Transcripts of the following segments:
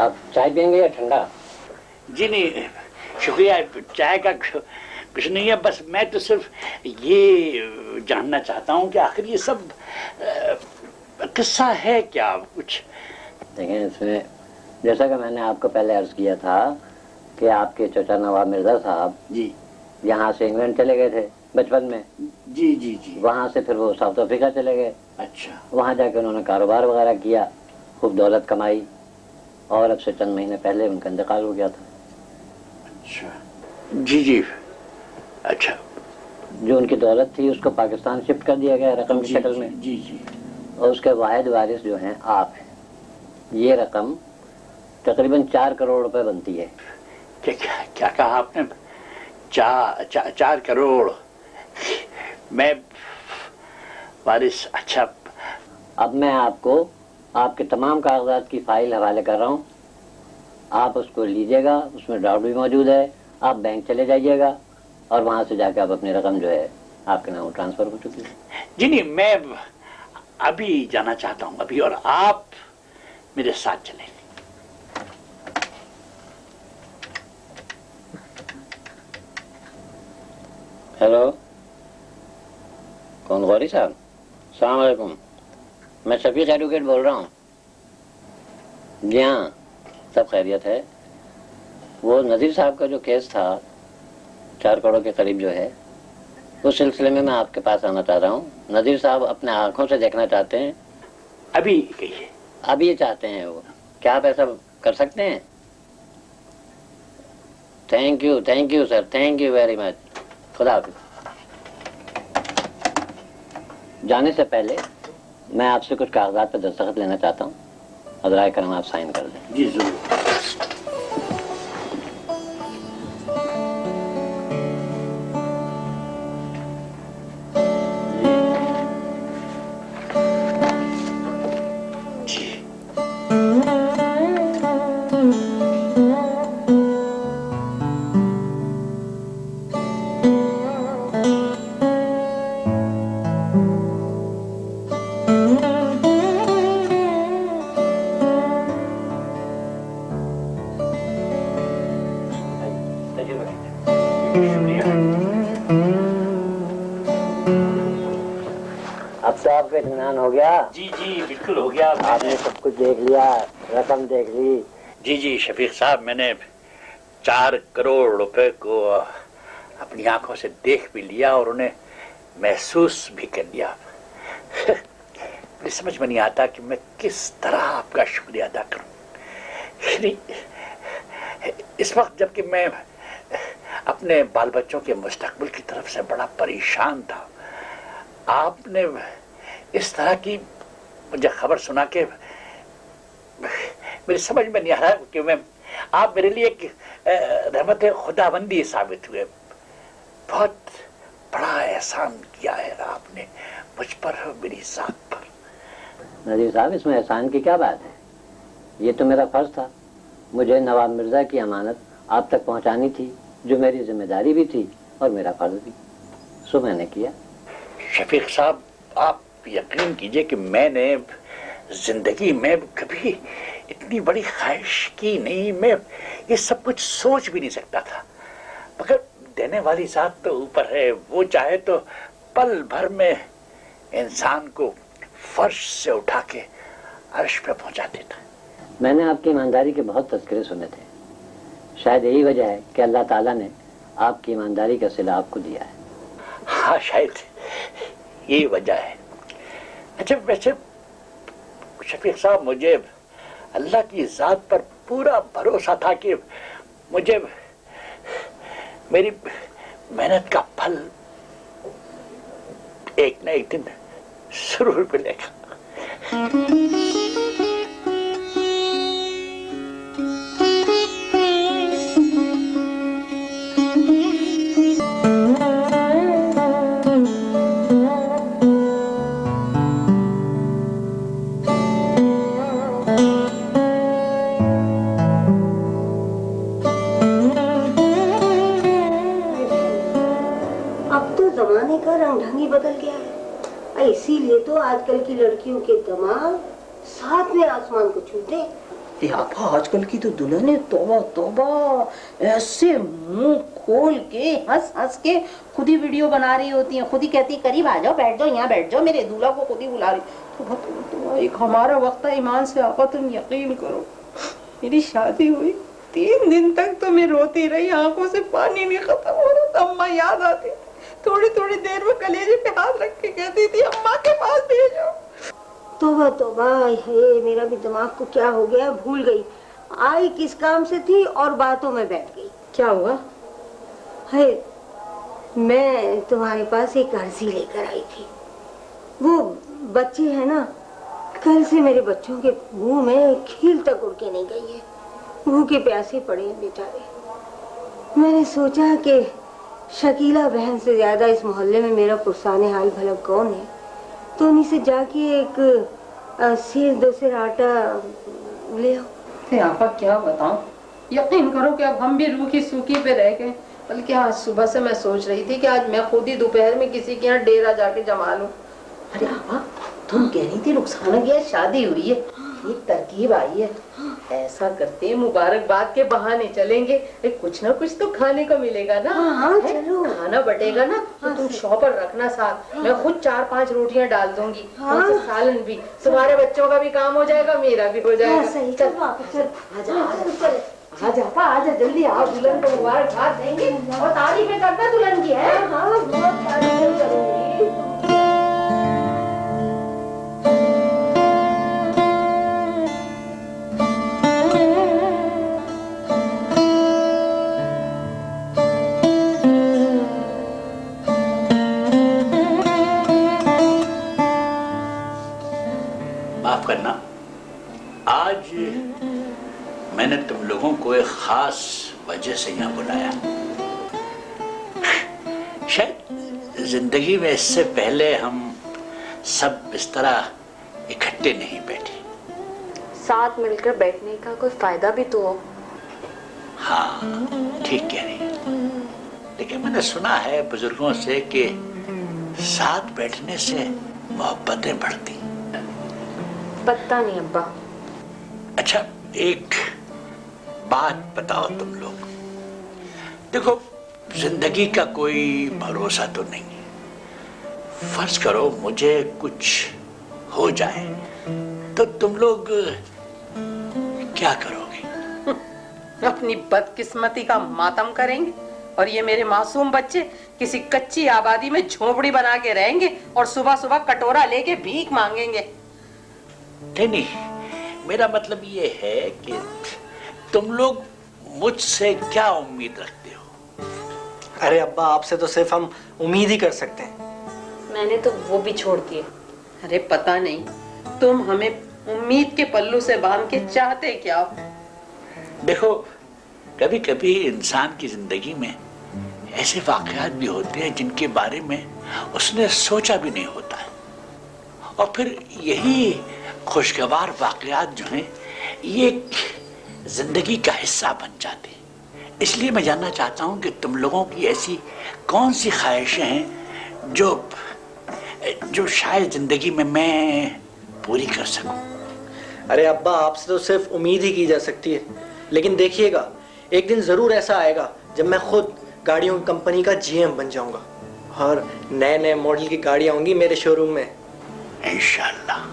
आप चाय पियेंगे या ठंडा? जी नहीं शुक्रिया, चाय का कुछ नहीं है, बस मैं तो सिर्फ ये जानना चाहता हूँ कि आखिर ये सब किस्सा है क्या कुछ? देखें, इसमें जैसा कि मैंने आपको पहले अर्ज किया था कि आपके चचा नवाब मिर्जा साहब जी यहाँ से इंग्लैंड चले गए थे बचपन में। जी जी जी। वहाँ से फिर वो साउथ अफ्रीका चले गए। अच्छा। वहाँ जाके उन्होंने कारोबार वगैरह किया, खूब दौलत कमाई, और अब से चंद महीने पहले उनका इंतकाल हो गया था। अच्छा जी जी। अच्छा। जो उनकी दौलत थी उसको पाकिस्तान शिफ्ट कर दिया गया रकम की शक्ल में। जी जी। और उसके वाहिद वारिस जो हैं आप हैं। ये रकम तकरीबन 4 करोड़ रुपए बनती है। क्या क्या, क्या कहा आपने? 4 करोड़? मैं वारिस? अच्छा। अब मैं आपको आपके तमाम कागजात की फाइल हवाले कर रहा हूँ, आप उसको लीजिएगा, उसमें ड्राफ्ट भी मौजूद है। आप बैंक चले जाइएगा और वहाँ से जाके आप अपनी रकम जो है आपके नाम ट्रांसफर हो चुकी है। जी नहीं, मैं अभी जाना चाहता हूँ अभी, और आप मेरे साथ चलें। हेलो, कौन? गौरी साहब, अस्सलाम वालेकुम। मैं शफीक एडवोकेट बोल रहा हूँ। जी हाँ, सब खैरियत है। वो नज़ीर साहब का जो केस था 4 करोड़ के करीब जो है, उस सिलसिले में मैं आपके पास आना चाह रहा हूँ। नज़ीर साहब अपने आंखों से देखना चाहते हैं। अभी कहिए। अभी ये चाहते हैं वो। क्या आप ऐसा कर सकते हैं? Thank you sir, thank you very much. खुदा हाफिज। जाने से पहले मैं आपसे कुछ कागजात पर दस्तखत लेना चाहता हूँ। हज़राए करम आप साइन कर दें। जी जरूर। अब तो आपका इत्मीनान हो गया? जी जी बिल्कुल हो गया। आपने सब कुछ देख लिया, रकम देख ली? जी जी शफीक साहब, मैंने 4 करोड़ रुपए को अपनी आंखों से देख भी लिया और उन्हें महसूस भी कर लिया। मुझे समझ में नहीं आता कि मैं किस तरह आपका शुक्रिया अदा करूं। इस वक्त जबकि मैं अपने बाल बच्चों के मुस्तकबिल की तरफ से बड़ा परेशान था, आपने इस तरह की मुझे खबर सुना के मेरी समझ में नहीं आ रहा कि मैं, आप मेरे लिए एक रहमत खुदाबंदी साबित हुए। बहुत बड़ा एहसान किया है आपने मुझ पर, मेरी जात पर। नज़ीर साहब, इसमें एहसान की क्या बात है? ये तो मेरा फर्ज था। मुझे नवाब मिर्जा की अमानत आप तक पहुंचानी थी, जो मेरी जिम्मेदारी भी थी और मेरा फर्ज भी, सो मैंने किया। शफीक साहब, आप यकीन कीजिए कि मैंने जिंदगी में कभी इतनी बड़ी ख्वाहिश की नहीं। मैं ये सब कुछ सोच भी नहीं सकता था, मगर देने वाली जात तो ऊपर है, वो चाहे तो पल भर में इंसान को फर्श से उठा के अर्श पे पहुंचा देता। मैंने आपकी ईमानदारी के बहुत तज़किरे सुने थे। शायद यही वजह है कि अल्लाह ताला ने आपकी ईमानदारी का सिला आपको दिया है। हाँ, शायद यही वजह है। अच्छा, वैसे शफीक साहब, मुझे अल्लाह की जात पर पूरा भरोसा था कि मुझे मेरी मेहनत का फल एक न एक दिन जरूर मिलेगा। बदल गया है, इसीलिए तो आजकल की लड़कियों के दिमाग साथ में आसमान को छूते। आपा आजकल की तो दुल्हन तौबा तौबा, ऐसे मुंह खोल के हंस हंस के खुद ही वीडियो बना रही होती हैं, खुद ही कहती है करीब आ जाओ, बैठ जाओ, यहाँ बैठ जाओ, मेरे दूल्हा को खुद ही बुला रही। तो एक हमारा वक्त है ईमान से आपा, तुम यकीन करो मेरी शादी हुई 3 दिन तक तो मैं रोती रही, आंखों से पानी नहीं खत्म हो रहा था। अम्मा याद आती, थोड़ी थोड़ी देर में कलेजे पे हाथ रख के कहती थी अम्मा के पास भेजो। तौबा तौबा, हे मेरा भी दिमाग को क्या हो गया, भूल गई आई किस काम से थी और बातों में बैठ गई। क्या हुआ? है मैं तुम्हारे पास एक अर्जी लेकर आई थी। वो बच्चे हैं ना, कल से मेरे बच्चों के मुंह में खील तक उड़ के नहीं गई है, भूखे प्यासे पड़े हैं बेचारे। मैंने सोचा कि शकीला बहन से ज्यादा इस मोहल्ले में मेरा पुरसाने हाल भला कौन है, तो उन्हीं से जाके एक सेर 2 सेर आटा ले आओ। आपा क्या बताऊं, यकीन करो कि अब हम भी रूखी सूखी पे रह गए। बल्कि आज सुबह से मैं सोच रही थी कि आज मैं खुद ही दोपहर में किसी के यहाँ डेरा जाके जमा लूं। अरे आपा, तुम कह रही थी रुखसाना की आज शादी हुई है, एक तरकीब आई है। ऐसा करते हैं मुबारकबाद के बहाने चलेंगे, कुछ ना कुछ तो खाने को मिलेगा ना। हाँ चलो, खाना बटेगा ना, तो तुम शॉपर रखना साथ, मैं खुद 4-5 रोटियां डाल दूंगी, सालन भी, तुम्हारे बच्चों का भी काम हो जाएगा, मेरा भी हो जाएगा। सही चल आजा आजा जल्दी आओ, दुल्हन को मुबारकबाद देंगे और तारीफें करना दुल्हन की है। बहुत तारीफ करूंगी। माफ करना, आज मैंने तुम लोगों को एक खास वजह से यहाँ बुलाया। शायद जिंदगी में इससे पहले हम सब इस तरह इकट्ठे नहीं बैठे। साथ मिलकर बैठने का कोई फायदा भी तो हो। हाँ, ठीक कह रही है। लेकिन मैंने सुना है बुजुर्गों से कि साथ बैठने से मोहब्बतें बढ़ती। पता नहीं अब्बा। अच्छा, एक बात बताओ तुम लोग, देखो जिंदगी का कोई भरोसा तो नहीं है। फर्ज करो मुझे कुछ हो जाए तो तुम लोग क्या करोगे? अपनी बदकिस्मती का मातम करेंगे और ये मेरे मासूम बच्चे किसी कच्ची आबादी में झोपड़ी बना के रहेंगे और सुबह सुबह कटोरा लेके भीख मांगेंगे। नहीं, मेरा मतलब ये है कि तुम लोग मुझसे क्या उम्मीद रखते हो? अरे अब्बा, आपसे तो सिर्फ हम उम्मीद ही कर सकते हैं। मैंने तो वो भी छोड़ दिए। अरे पता नहीं तुम हमें उम्मीद के पल्लू से बांध के चाहते क्या हो? देखो, कभी कभी इंसान की जिंदगी में ऐसे वाकयात भी होते हैं जिनके बारे में उसने सोचा भी नहीं होता है, और फिर यही खुशगवार वाकयात जो हैं ये जिंदगी का हिस्सा बन जाते हैं। इसलिए मैं जानना चाहता हूं कि तुम लोगों की ऐसी कौन सी ख्वाहिशें हैं जो शायद जिंदगी में मैं पूरी कर सकूं। अरे अब्बा, आपसे तो सिर्फ उम्मीद ही की जा सकती है, लेकिन देखिएगा एक दिन जरूर ऐसा आएगा जब मैं खुद गाड़ियों की कंपनी का जीएम बन जाऊंगा और नए नए मॉडल की गाड़ियां होंगी मेरे शोरूम में। इंशाल्लाह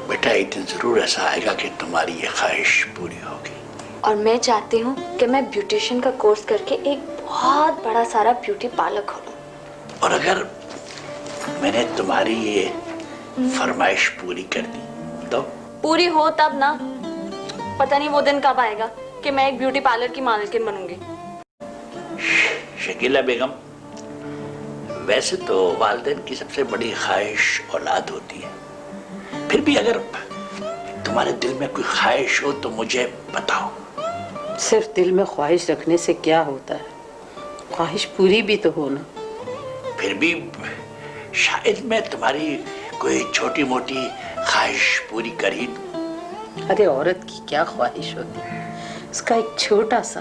बेटा, एक दिन जरूर ऐसा आएगा कि तुम्हारी ये ख्वाहिश पूरी होगी। और मैं चाहती हूँ कि मैं ब्यूटिशियन का कोर्स करके एक बहुत बड़ा सारा ब्यूटी पार्लर खोलूं। और अगर मैंने तुम्हारी ये फरमाइश पूरी कर दी तो? पूरी हो तब ना, पता नहीं वो दिन कब आएगा कि मैं एक ब्यूटी पार्लर की मालकिन बनूंगी। शकीला बेगम, वैसे तो वालिदैन की सबसे बड़ी ख्वाहिश औलाद होती है, फिर भी अगर तुम्हारे दिल में कोई ख्वाहिश हो तो मुझे बताओ। सिर्फ दिल में ख्वाहिश रखने से क्या होता है, ख्वाहिश पूरी भी तो हो ना। फिर भी शायद मैं तुम्हारी कोई छोटी मोटी ख्वाहिश पूरी कर ही दूं। अरे औरत की क्या ख्वाहिश होती है, उसका एक छोटा सा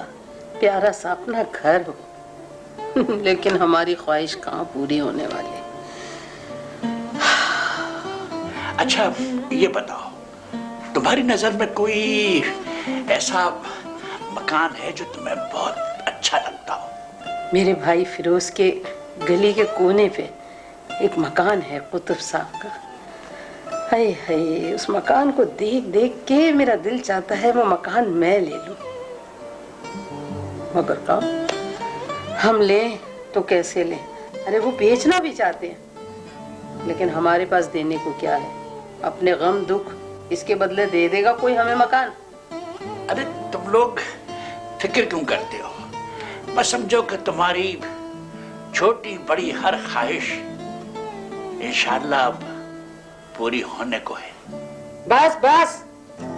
प्यारा सा अपना घर हो। लेकिन हमारी ख्वाहिश कहाँ पूरी होने वाली है। अच्छा ये बताओ, तुम्हारी नजर में कोई ऐसा मकान है जो तुम्हें बहुत अच्छा लगता हो? मेरे भाई फिरोज के गली के कोने पे एक मकान है कुतुब साहब का। हाय हाय, उस मकान को देख देख के मेरा दिल चाहता है वो मकान मैं ले लूं। मगर कहाँ हम लें तो कैसे लें? अरे वो बेचना भी चाहते हैं, लेकिन हमारे पास देने को क्या है? अपने गम दुख इसके बदले दे देगा कोई हमें मकान? अरे तुम लोग फिक्र क्यों करते हो? बस समझो कि तुम्हारी छोटी बड़ी हर ख्वाहिश इंशाअल्लाह पूरी होने को है। बस बस,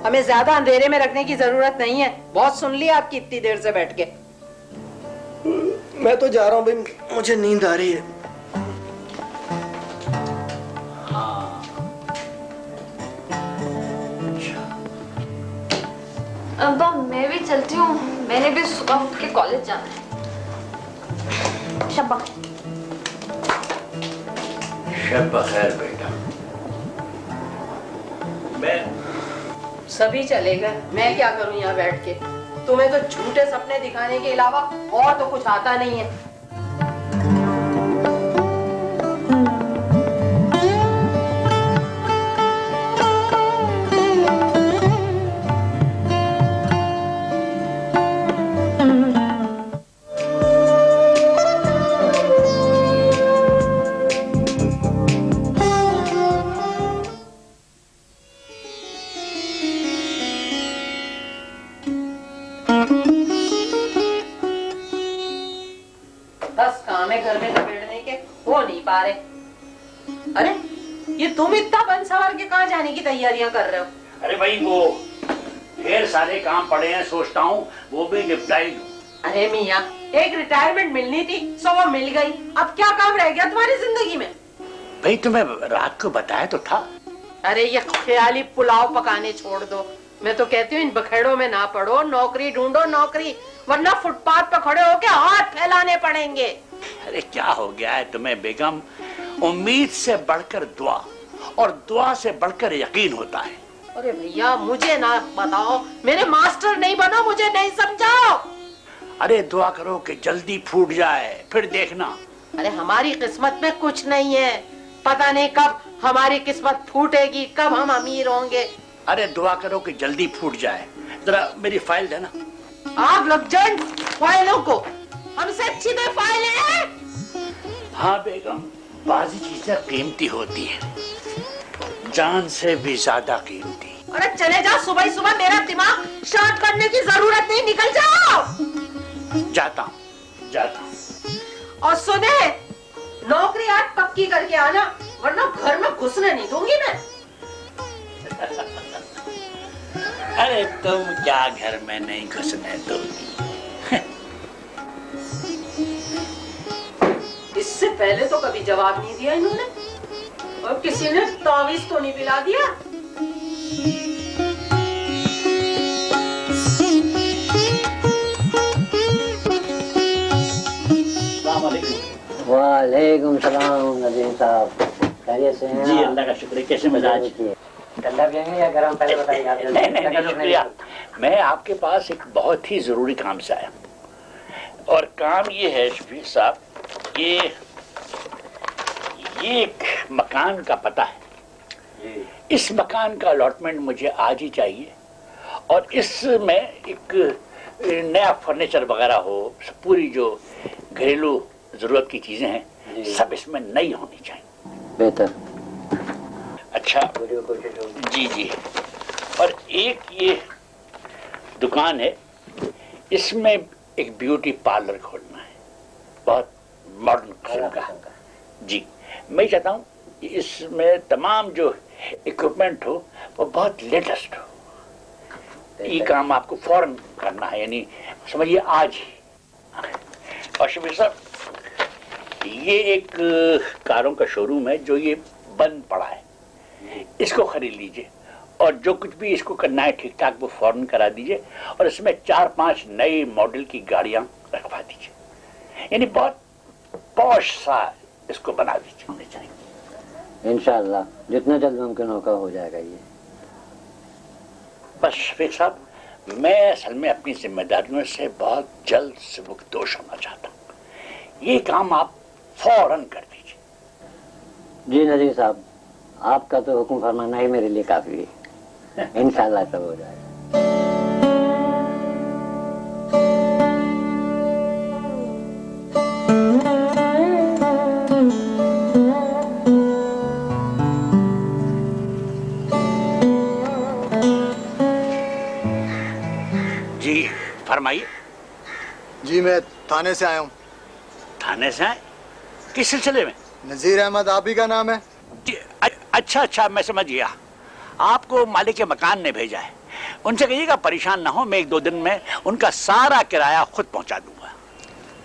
हमें ज्यादा अंधेरे में रखने की जरूरत नहीं है। बहुत सुन लिया आपकी इतनी देर से बैठ के। मैं तो जा रहा हूँ भाई, मुझे नींद आ रही है। अब्बा मैं भी चलती हूँ, मैंने भी सुबह उठ के कॉलेज जाना है। शब्बा शब बखैर बेटा। मैं सभी चले गए, मैं क्या करूं यहाँ बैठ के? तुम्हें तो झूठे सपने दिखाने के अलावा और तो कुछ आता नहीं है। बस काम है घर में लपेटने के, हो नहीं पा रहे। अरे ये तुम इतना बन सवार के कहाँ जाने की तैयारियां कर रहे हो? अरे भाई वो ढेर सारे काम पड़े हैं, सोचता हूँ वो भी निपटाई दूं। अरे मियाँ, एक रिटायरमेंट मिलनी थी, सो वो मिल गई। अब क्या काम रह गया तुम्हारी जिंदगी में? भाई तुम्हें रात को बताया तो था। अरे ये ख्याली पुलाव पकाने छोड़ दो। मैं तो कहती हूँ इन बखेड़ों में ना पड़ो, नौकरी ढूंढो नौकरी, वरना फुटपाथ पर खड़े होके हाथ फैलाने पड़ेंगे। अरे क्या हो गया है तुम्हें बेगम? उम्मीद से बढ़कर दुआ और दुआ से बढ़कर यकीन होता है। अरे भैया मुझे ना बताओ, मेरे मास्टर नहीं बनो, मुझे नहीं समझाओ। अरे दुआ करो कि जल्दी फूट जाए, फिर देखना। अरे हमारी किस्मत में कुछ नहीं है, पता नहीं कब हमारी किस्मत फूटेगी, कब हम अमीर होंगे। अरे दुआ करो कि जल्दी फूट जाए। जरा मेरी फाइल देना। आग लग जाए फाइलों को, हमसे अच्छी तो फाइलें हैं। हाँ बेगम, बाजी चीजें कीमती होती है, जान से भी ज्यादा कीमती। अरे चले जाओ, सुबह सुबह मेरा दिमाग शांत करने की जरूरत नहीं, निकल जाओ। जाता हूँ, जाता हूँ। और सुने, नौकरी आज पक्की करके आना, वरना घर में घुसने नहीं दूंगी मैं। अरे तुम क्या घर में नहीं घुसने दोगी? इससे पहले तो कभी जवाब नहीं दिया इन्होंने, और किसी ने तावीज तो नहीं पिला दिया। वालेकुम सलाम नदीम साहब, खैरियत से हैं? जी अल्लाह का शुक्र है। कैसे मिजाज? ठंडा पियेंगे या गरम? पहले बताइए आप। नहीं शुक्रिया। मैं आपके पास एक बहुत ही जरूरी काम से आया, और काम ये है शफीक साहब, ये एक मकान का पता है। इस मकान का अलॉटमेंट मुझे आज ही चाहिए, और इसमें एक नया फर्नीचर वगैरह हो, पूरी जो घरेलू जरूरत की चीजें हैं सब इसमें नई होनी चाहिए। बेहतर। अच्छा पूरी कोशिश होगी। जी जी। और एक ये दुकान है, इसमें एक ब्यूटी पार्लर खोलना है, बहुत मॉडर्न किस्म का। जी, मैं चाहता हूँ कि इसमें तमाम जो इक्विपमेंट हो वो बहुत लेटेस्ट हो। ये काम आपको फौरन करना है, यानी समझिए आज ही। और शफीक साहब, ये एक कारों का शोरूम है जो ये बंद पड़ा है, इसको खरीद लीजिए, और जो कुछ भी इसको करना है ठीक ठाक वो फौरन करा दीजिए, और इसमें 4-5 नए मॉडल की गाड़ियां रखवा दीजिए, यानी बहुत पॉश सा इसको बना दीजिए होने चाहिए। इंशाअल्लाह जितना जल्द मुमकिन होगा हो जाएगा ये। बस शफीक साहब, मैं असल में अपनी जिम्मेदारियों से बहुत जल्द सुबुकदोश होना चाहता हूँ। ये काम आप फौरन कर दीजिए। जी नजीर साहब, आपका तो हुक्म फरमाना ही मेरे लिए काफी है। इंशाल्लाह सब हो जाएगा। जी फरमाइए। जी मैं थाने से आया हूँ। थाने से आए? किस सिलसिले में? नजीर अहमद आप ही का नाम है? जी, अच्छा अच्छा, मैं समझ गया। आपको मालिक के मकान ने भेजा है। उनसे कहिएगा परेशान ना हो, मैं 1-2 दिन में उनका सारा किराया खुद पहुंचा दूंगा।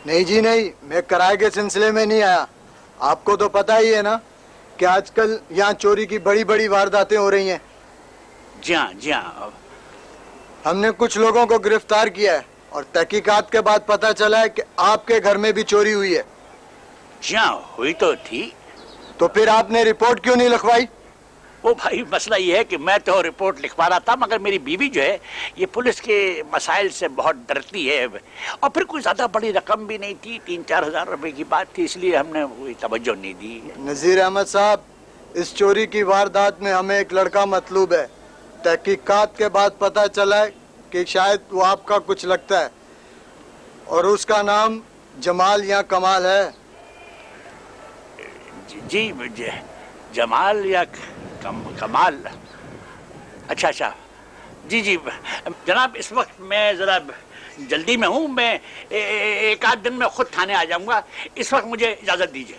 नहीं जी नहीं, मैं किराए के सिलसिले में नहीं आया। आपको तो पता ही है ना कि आजकल यहाँ चोरी की बड़ी बड़ी वारदातें हो रही हैं। जी हाँ जी हाँ। हमने कुछ लोगों को गिरफ्तार किया है और तहकीकात के बाद पता चला है कि आपके घर में भी चोरी हुई है। जी हाँ, हुई तो थी। तो फिर आपने रिपोर्ट क्यों नहीं लिखवाई? वो भाई मसला ये है कि मैं तो रिपोर्ट लिखवा रहा था, मगर मेरी बीवी जो है ये पुलिस के मसाइल से बहुत डरती है, और फिर कोई ज्यादा बड़ी रकम भी नहीं थी, 3-4 हजार रुपए की बात थी, इसलिए हमने कोई तवज्जो नहीं दी। नजीर अहमद साहब, इस चोरी की वारदात में हमें एक लड़का मतलूब है। तहकीकात के बाद पता चला है कि शायद वो आपका कुछ लगता है और उसका नाम जमाल या कमाल है। जी जमाल या कमाल? अच्छा अच्छा, जी जी जनाब, इस वक्त मैं ज़रा जल्दी में हूँ। मैं 1-8 दिन में खुद थाने आ जाऊँगा। इस वक्त मुझे इजाज़त दीजिए।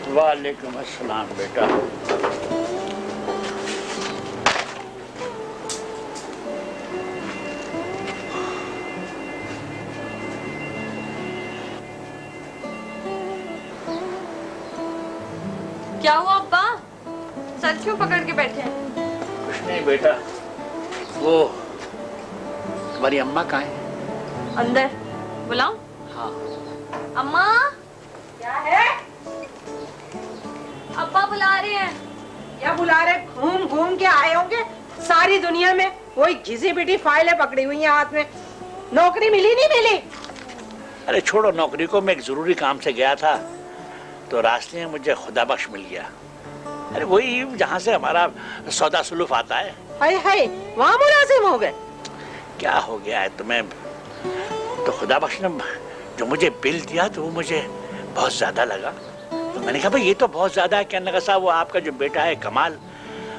वालेकुम अस्सलाम बेटा। क्या हुआ अब्बा? सर क्यों पकड़ के बैठे हैं? कुछ नहीं बेटा, वो तुम्हारी अम्मा कहाँ है? अंदर बुलाऊं? हाँ। अम्मा क्या है? अब्बा बुला रहे हैं। क्या बुला रहे? घूम घूम के आए होंगे सारी दुनिया में, वही घिसी पिटी फाइलें पकड़ी हुई हैं हाथ में। नौकरी मिली नहीं मिली? अरे छोड़ो नौकरी को, मैं एक जरूरी काम से गया था तो रास्ते में मुझे खुदा बख्श मिल गया। अरे वही जहाँ से हमारा सौदा सुलूफ आता है। हाय हाय, वहाँ मुलाजिम हो गए? क्या हो गया है तुम्हें? तो खुदा बख्श ने जो मुझे बिल दिया तो वो मुझे बहुत ज्यादा लगा, तो मैंने कहा भाई ये तो बहुत ज्यादा है। कहने लगा साहब वो आपका जो बेटा है कमाल,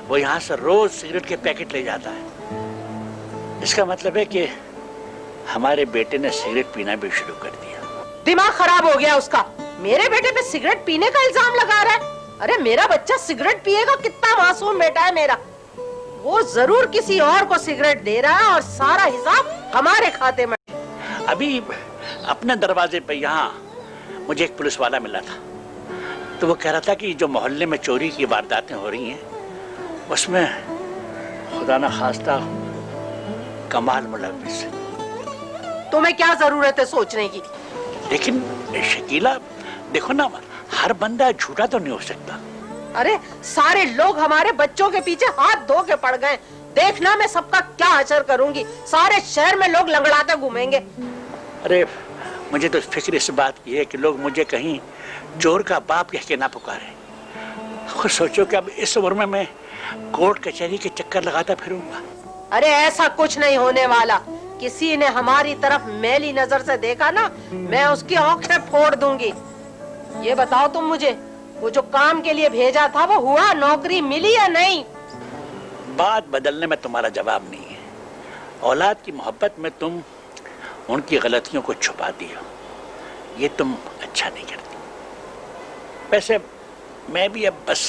वो यहाँ से रोज सिगरेट के पैकेट ले जाता है। इसका मतलब है कि हमारे बेटे ने सिगरेट पीना भी शुरू कर दिया। दिमाग खराब हो गया उसका। मेरे बेटे पे सिगरेट पीने का इल्जाम लगा रहा है। अरे मेरा बच्चा सिगरेट पिएगा? कितना मासूम बेटा है मेरा। वो जरूर किसी और को सिगरेट दे रहा है और सारा हिसाब हमारे खाते में। अभी अपने दरवाजे पे यहाँ मुझे एक पुलिस वाला मिला था, तो वो कह रहा था कि जो मोहल्ले में चोरी की वारदातें हो रही हैं उसमें खुदा न खास्ता कमाल मुलव्विस है। तुम्हें क्या जरूरत है सोचने की? लेकिन शकीला देखो ना, हर बंदा झूठा तो नहीं हो सकता। अरे सारे लोग हमारे बच्चों के पीछे हाथ धो के पड़ गए। देखना मैं सबका क्या असर करूंगी। सारे शहर में लोग लंगड़ाते घूमेंगे। अरे मुझे तो फिक्र इस बात की है कि लोग मुझे कहीं चोर का बाप कह के ना पुकारे। खुद सोचो कि अब इस उम्र में मैं कोर्ट कचहरी के चक्कर लगाता फिरूंगा। अरे ऐसा कुछ नहीं होने वाला। किसी ने हमारी तरफ मैली नजर से देखा ना, मैं उसकी आंखें फोड़ दूंगी। ये बताओ तुम मुझे, वो जो काम के लिए भेजा था वो हुआ? नौकरी मिली या नहीं? बात बदलने में तुम्हारा जवाब नहीं है। औलाद की मोहब्बत में तुम उनकी गलतियों को छुपाती हो, ये तुम अच्छा नहीं करती। वैसे मैं भी अब बस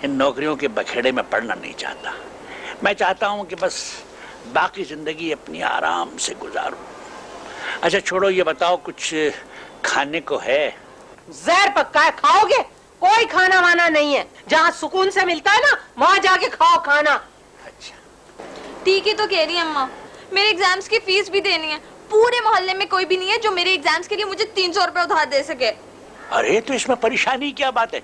इन नौकरियों के बखेड़े में पड़ना नहीं चाहता। मैं चाहता हूं कि बस बाकी जिंदगी अपनी आराम से गुजारूं। अच्छा छोड़ो, ये बताओ कुछ खाने को है? जहर पक्का है, खाओगे? कोई खाना वाना नहीं है, जहाँ सुकून से मिलता है ना वहाँ जाके खाओ खाना। अच्छा ठीक ही तो कह रही है अम्मा, मेरे एग्जाम्स की फीस भी देनी है। पूरे मोहल्ले में कोई भी नहीं है जो मेरे एग्जाम्स के लिए मुझे 300 रुपए उधार दे सके। अरे तो इसमें परेशानी क्या बात है?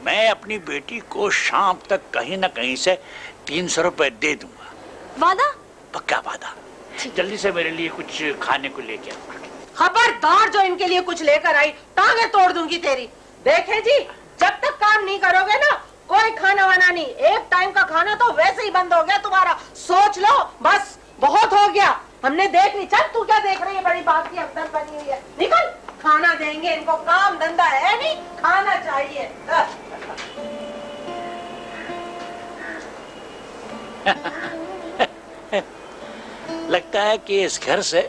मैं अपनी बेटी को शाम तक कहीं ना कहीं से 300 रुपए दे दूंगा। वादा? पक्का वादा। जल्दी से मेरे लिए कुछ खाने को लेके आओ। खबरदार जो इनके लिए कुछ लेकर आई टांगे तोड़ दूंगी तेरी। देखे जी, जब तक काम नहीं करोगे ना कोई खाना वाना नहीं। एक टाइम का खाना तो वैसे ही बंद हो गया तुम्हारा, सोच लो। बस बहुत हो गया, हमने देख ली। चल तू क्या देख रही है, बड़ी बात की अफदल बनी हुई है। निकल, खाना देंगे इनको, काम धंधा है नहीं, खाना चाहिए। लगता है कि इस घर से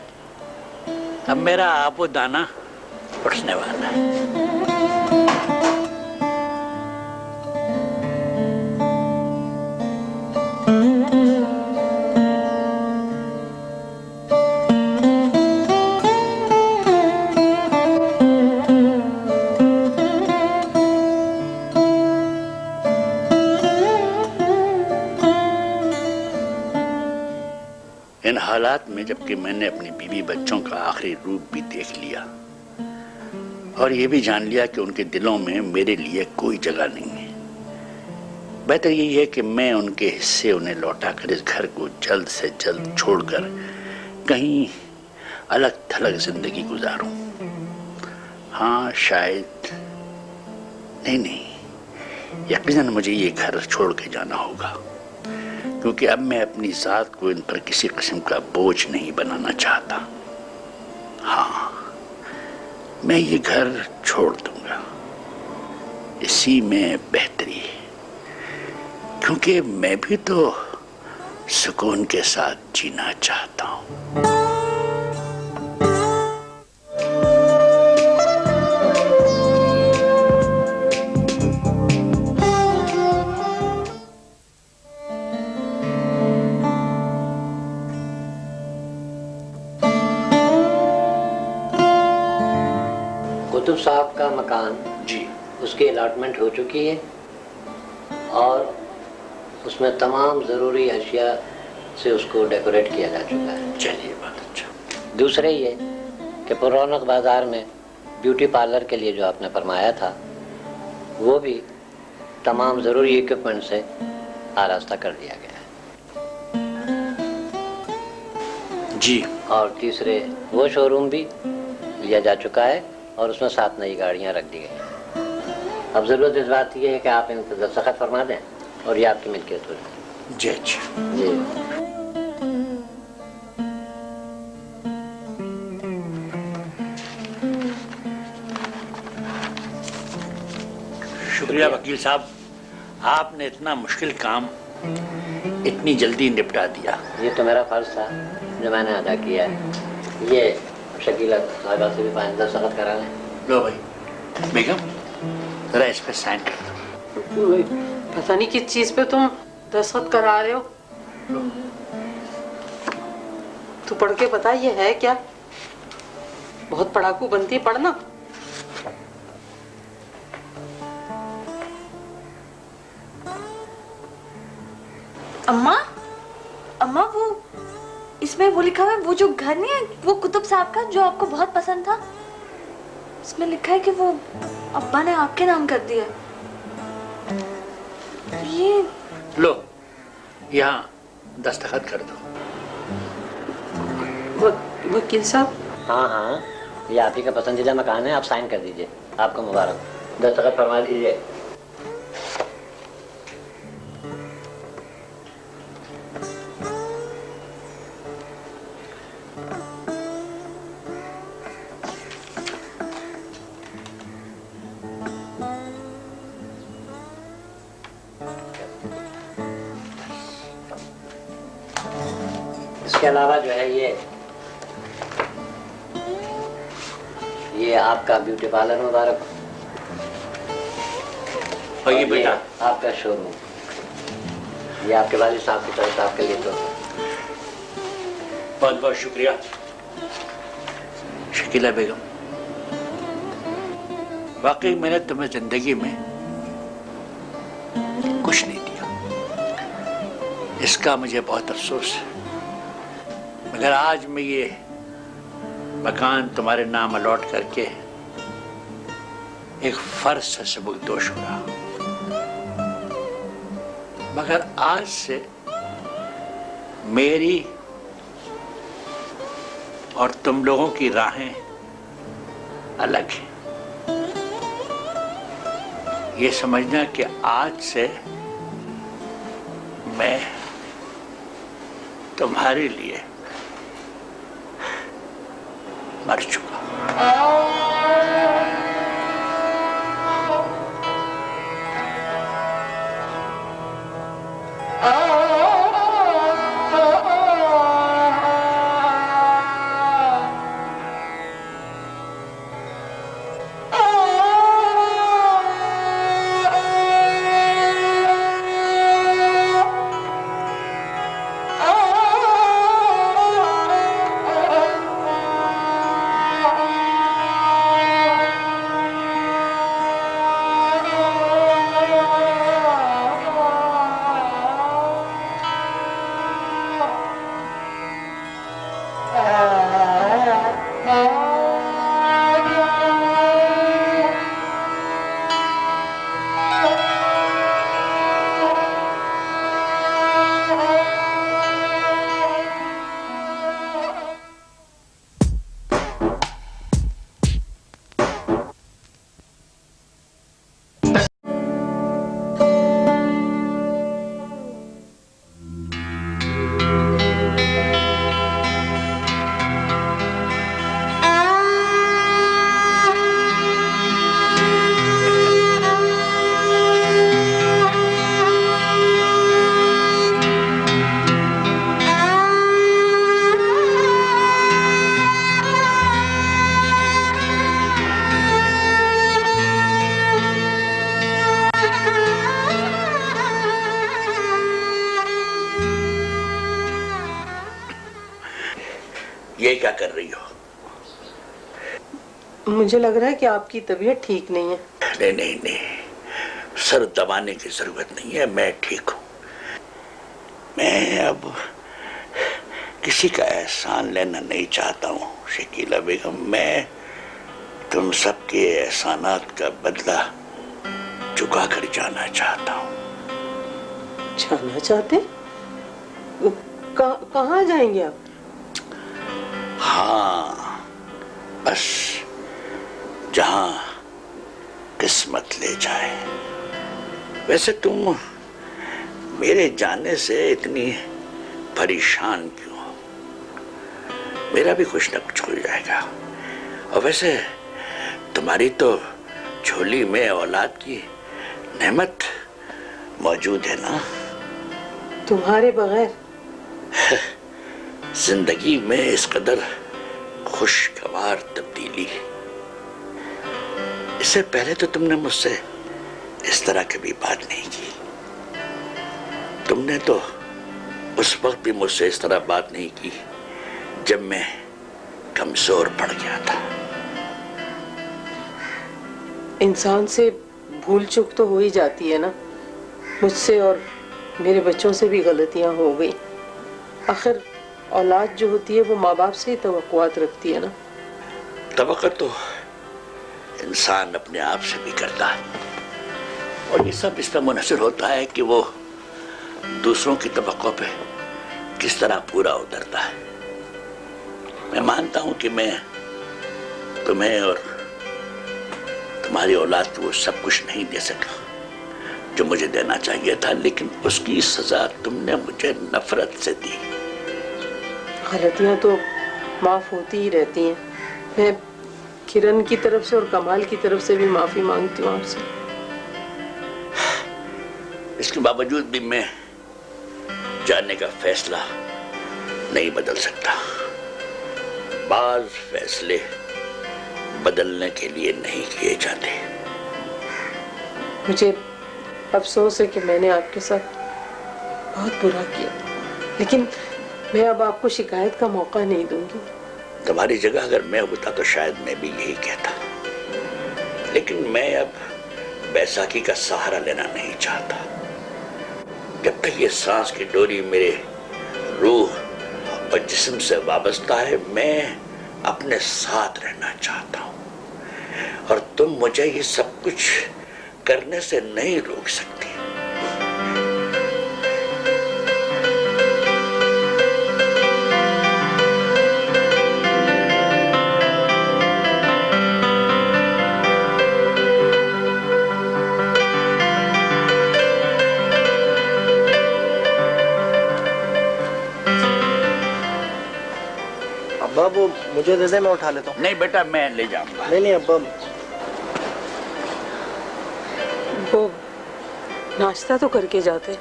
अब मेरा आबो दाना उठने वाला है। इन हालात में जबकि मैंने अपनी बीवी बच्चों का आखिरी रूप भी देख लिया और ये भी जान लिया कि उनके दिलों में मेरे लिए कोई जगह नहीं है, बेहतर यही है कि मैं उनके हिस्से उन्हें लौटाकर इस घर को जल्द से जल्द छोड़कर कहीं अलग थलग जिंदगी गुजारूं। हाँ शायद नहीं, यकीनन मुझे ये घर छोड़ के जाना होगा, क्योंकि अब मैं अपनी जात को इन पर किसी किस्म का बोझ नहीं बनाना चाहता। हाँ, मैं ये घर छोड़ दूंगा, इसी में बेहतरी है, क्योंकि मैं भी तो सुकून के साथ जीना चाहता हूं। कुतुब साहब का मकान जी, उसकी अलॉटमेंट हो चुकी है और उसमें तमाम ज़रूरी अशिया से उसको डेकोरेट किया जा चुका है। चलिए बात अच्छा। दूसरे ये कि पुरौनक बाज़ार में ब्यूटी पार्लर के लिए जो आपने फरमाया था वो भी तमाम ज़रूरी इक्विपमेंट से आरास्ता कर दिया गया है जी। और तीसरे वो शोरूम भी लिया जा चुका है और उसमें 7 नई गाड़ियां रख दी गई हैं। अब ज़रूरत इस बात की है कि आप इन पर दस्तखत फरमा दें और ये आपकी मिल्कियत हो जाए। जी अच्छा। जी शुक्रिया वकील साहब, आपने इतना मुश्किल काम इतनी जल्दी निपटा दिया। ये तो मेरा फर्ज था जो मैंने अदा किया है। ये शकीला साहिबा से भी 5 दस्तखत करा लें। लो भाई, बेगम जरा इस पे साइन कर दो। पता नहीं किस चीज पे तुम दस्तखत करा रहे हो। तू पढ़ के बता ये है क्या? बहुत पढ़ाकू बनती है, पढ़ना। अम्मा, अम्मा वो इसमें वो लिखा हुआ है, वो जो घर नहीं है वो कुतुब साहब का जो आपको बहुत पसंद था, इसमें लिखा है कि वो अब्बा ने आपके नाम कर दिया। ये लो यहाँ दस्तखत कर दो। वकील साहब। हाँ हाँ, ये आप ही का पसंदीदा मकान है, आप साइन कर दीजिए। आपको मुबारक, दस्तखत फरमा दीजिए। इसके अलावा जो है ये आपका ब्यूटी पार्लर मुबारक। और ये बेटा आपका शोरूम, ये आपके वालिद साहब की तरफ से आपके लिए तो बहुत बहुत शुक्रिया शकीला बेगम। वाकई मैंने तुम्हें जिंदगी में कुछ नहीं दिया, इसका मुझे बहुत अफसोस है। मगर आज मैं ये मकान तुम्हारे नाम अलॉट करके एक फर्ज से सबकदोश हो रहा हूं। मगर आज से मेरी और तुम लोगों की राहें अलग हैं। ये समझना कि आज से मैं तुम्हारे लिए मर चुका। ये क्या कर रही हो? मुझे लग रहा है कि आपकी तबीयत ठीक नहीं है। नहीं नहीं नहीं, सर दबाने की जरूरत नहीं है, मैं ठीक हूँ। मैं अब किसी का एहसान लेना नहीं चाहता हूँ शकीला बेगम। मैं तुम सबके एहसानात का बदला चुका कर जाना चाहता हूँ। जाना चाहते? कहाँ जाएंगे आप? हाँ, बस जहां किस्मत ले जाए। वैसे तुम मेरे जाने से इतनी परेशान क्यों हो? मेरा भी कुछ न कुछ हो जाएगा। और वैसे तुम्हारी तो झोली में औलाद की नेमत मौजूद है ना? तुम्हारे बगैर जिंदगी में इस कदर खुशगवार तब्दीली इससे पहले तो तुमने मुझसे इस तरह कभी बात नहीं की। तुमने तो उस वक्त भी मुझसे इस तरह बात नहीं की जब मैं कमजोर पड़ गया था। इंसान से भूल चूक तो हो ही जाती है ना। मुझसे और मेरे बच्चों से भी गलतियां हो गई। आखिर औलाद जो होती है वो माँ बाप से ही तवक्कुआत रखती है ना। तवक्कुआ तो इंसान अपने आप से भी करता है, और ये सब इस पर मुनहसर होता है कि वो दूसरों की तवक्कुआ पे किस तरह पूरा उतरता है। मैं मानता हूं कि मैं तुम्हें और तुम्हारी औलाद को वो सब कुछ नहीं दे सका जो मुझे देना चाहिए था, लेकिन उसकी सजा तुमने मुझे नफरत से दी। गलतियां तो माफ होती ही रहती हैं। मैं किरण की तरफ से और कमाल की तरफ से भी माफी मांगती हूँ आपसे। इसके बावजूद भी मैं जाने का फैसला नहीं बदल सकता। बाज फैसले बदलने के लिए नहीं किए जाते। मुझे अफसोस है कि मैंने आपके साथ बहुत बुरा किया, लेकिन मैं अब आपको शिकायत का मौका नहीं दूंगी। तुम्हारी जगह अगर मैं होता तो शायद मैं भी यही कहता, लेकिन मैं अब बैसाखी का सहारा लेना नहीं चाहता। जब तक ये सांस की डोरी मेरे रूह और जिस्म से वाबस्ता है, मैं अपने साथ रहना चाहता हूं, और तुम मुझे ये सब कुछ करने से नहीं रोक सकती। अब्बा वो मुझे दे दे, मैं उठा लेता हूँ। नहीं बेटा, मैं ले जाऊंगा। नहीं अब्बा। वो नाश्ता तो करके जाते।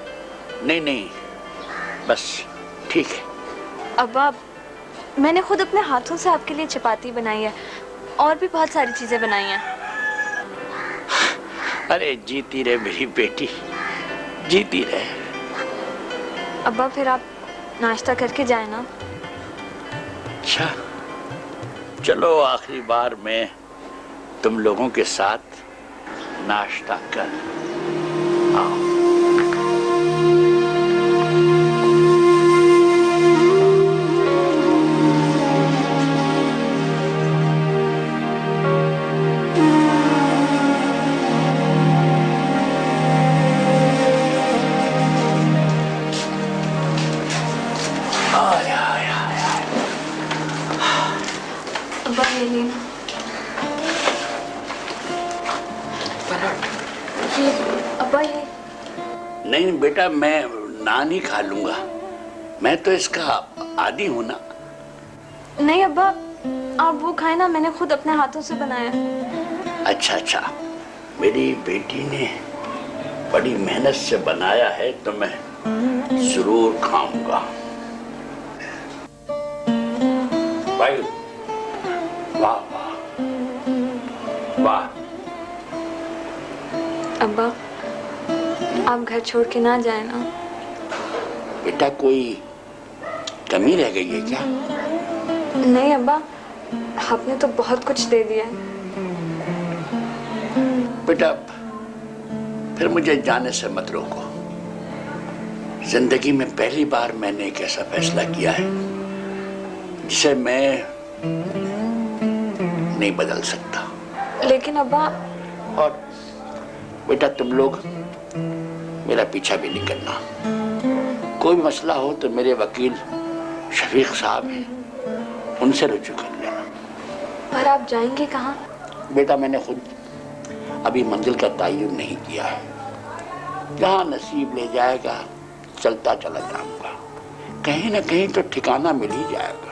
नहीं नहीं, बस ठीक है। अब्बा, मैंने खुद अपने हाथों से आपके लिए चपाती बनाई है और भी बहुत सारी चीजें बनाई हैं। अरे जीती रहे मेरी बेटी, जीती रहे। अब्बा फिर आप नाश्ता करके जाए ना। अच्छा चलो, आखिरी बार मैं तुम लोगों के साथ नाश्ता कर आओ। अब्बा ये लेना। अब्बा ये नहीं बेटा, मैं नान ही खा लूंगा, मैं तो इसका आदी हूं ना। नहीं अब्बा, आप वो खाए ना, मैंने खुद अपने हाथों से बनाया। अच्छा अच्छा, मेरी बेटी ने बड़ी मेहनत से बनाया है तो मैं जरूर खाऊंगा। भाई वाह वाह वाह। अब्बा आप घर छोड़ के ना जाए ना। बेटा कोई कमी रह गई है क्या? नहीं अब्बा, आपने तो बहुत कुछ दे दिया है। बेटा फिर मुझे जाने से मत रोको। जिंदगी में पहली बार मैंने एक ऐसा फैसला किया है जिसे मैं नहीं बदल सकता। लेकिन अब्बा। और बेटा तुम लोग मेरा पीछा भी नहीं करना। कोई मसला हो तो मेरे वकील शफीक साहब हैं, उनसे रुजू कर लेना। पर आप जाएंगे कहाँ? बेटा मैंने खुद अभी मंजिल का तयन नहीं किया है। जहाँ नसीब ले जाएगा चलता चला जाऊंगा, कहीं ना कहीं तो ठिकाना मिल ही जाएगा।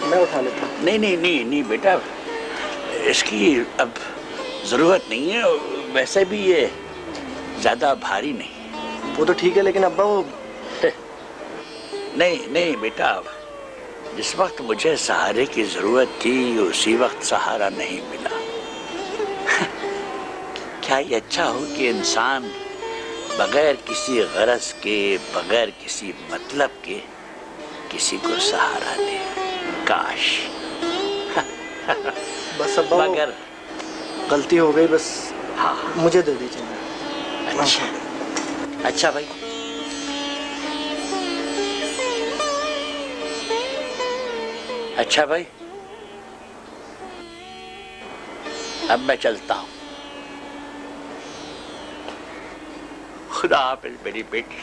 मैं उठा लेता हूँ। नहीं नहीं नहीं नहीं बेटा, इसकी अब जरूरत नहीं है। वैसे भी ये ज्यादा भारी नहीं। वो तो ठीक है, लेकिन अब्बा वो नहीं नहीं बेटा, जिस वक्त मुझे सहारे की जरूरत थी उसी वक्त सहारा नहीं मिला। क्या ये अच्छा हो कि इंसान बगैर किसी गरज के, बगैर किसी मतलब के किसी को सहारा दे। काश। बस अब्बा मगर गलती हो गई, बस हाँ मुझे दे दीजिए। अच्छा अच्छा भाई। अच्छा भाई, अब मैं चलता हूँ। खुदा हाफिज मेरी बेटी।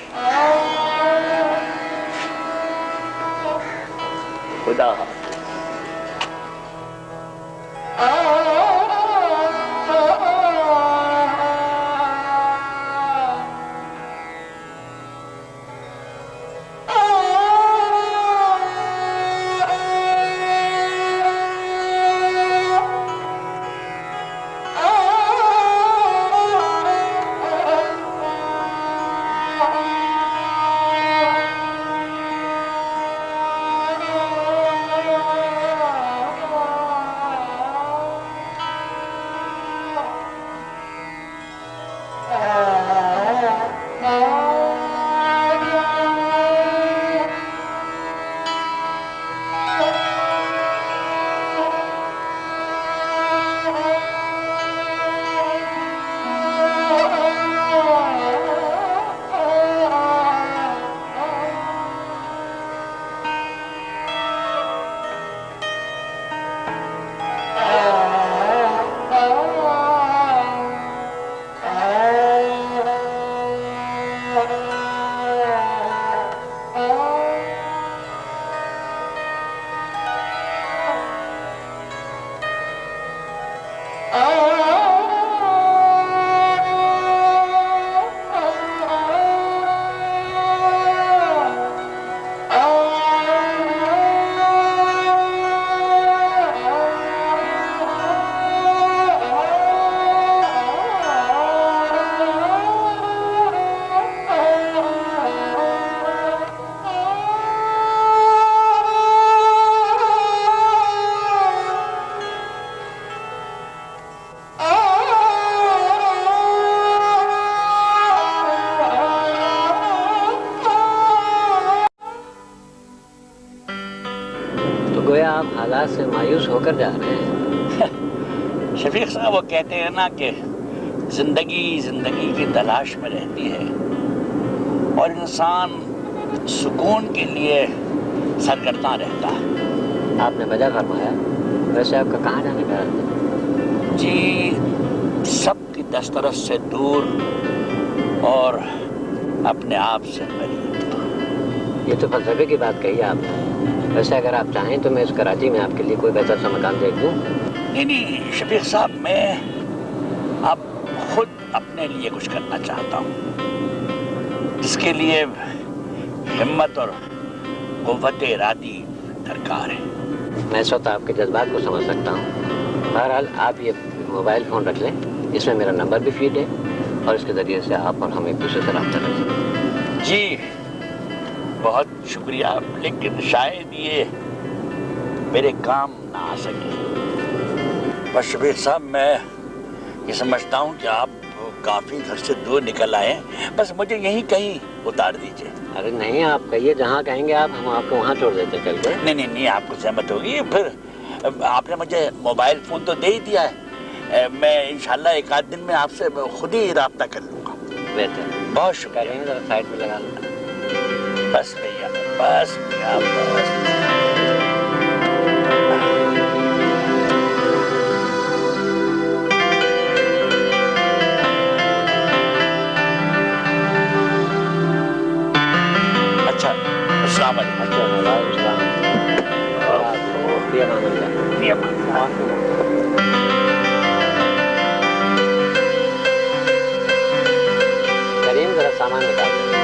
खुदा हाफिज। आप हालात से मायूस होकर जा रहे हैं। शफीक साहब, वो कहते हैं ना कि जिंदगी जिंदगी की तलाश में रहती है और इंसान सुकून के लिए सरगर्दा रहता है। आपने वजह फरमाया। वैसे आपका कहाँ जाने का इरादा है? जी, सबकी दस्तरस से दूर और अपने आप से बरी। ये तो फलसफे की बात कही आपने। वैसे अगर आप चाहें तो मैं इस कराची में आपके लिए कोई बेहतर सा मकान देख दूँ। नहीं शफीक साहब, मैं अब खुद अपने लिए कुछ करना चाहता हूँ, जिसके लिए हिम्मत और कुव्वत इरादी दरकार है। मैं इस वक्त आपके जज्बात को समझ सकता हूँ। बहरहाल आप ये मोबाइल फ़ोन रख लें, इसमें मेरा नंबर भी फीड है और इसके ज़रिए से आप और हम एक दूसरे से रब्ता कर सकते। जी बहुत शुक्रिया, लेकिन शायद ये मेरे काम ना आ सके। बस शफीक साहब, मैं ये समझता हूँ कि आप काफ़ी घर से दूर निकल आए हैं, बस मुझे यहीं कहीं उतार दीजिए। अरे नहीं, आप कहिए, जहाँ कहेंगे आप, हम आपको वहाँ छोड़ देते चल के। नहीं, आपको सहमत होगी। फिर आपने मुझे मोबाइल फ़ोन तो दे ही दिया है, मैं इंशाल्लाह एक आध दिन में आपसे खुद ही राब्ता कर लूँगा। बेहतर, बहुत शुक्रिया। करेंगे, ज़रा साइड में लगा लो। बस भैया, बस भैया, बस। अच्छा, अस्सलाम वालेकुम। अच्छा, वालेकुम सलाम। करीम, जरा सामान निकाल दो।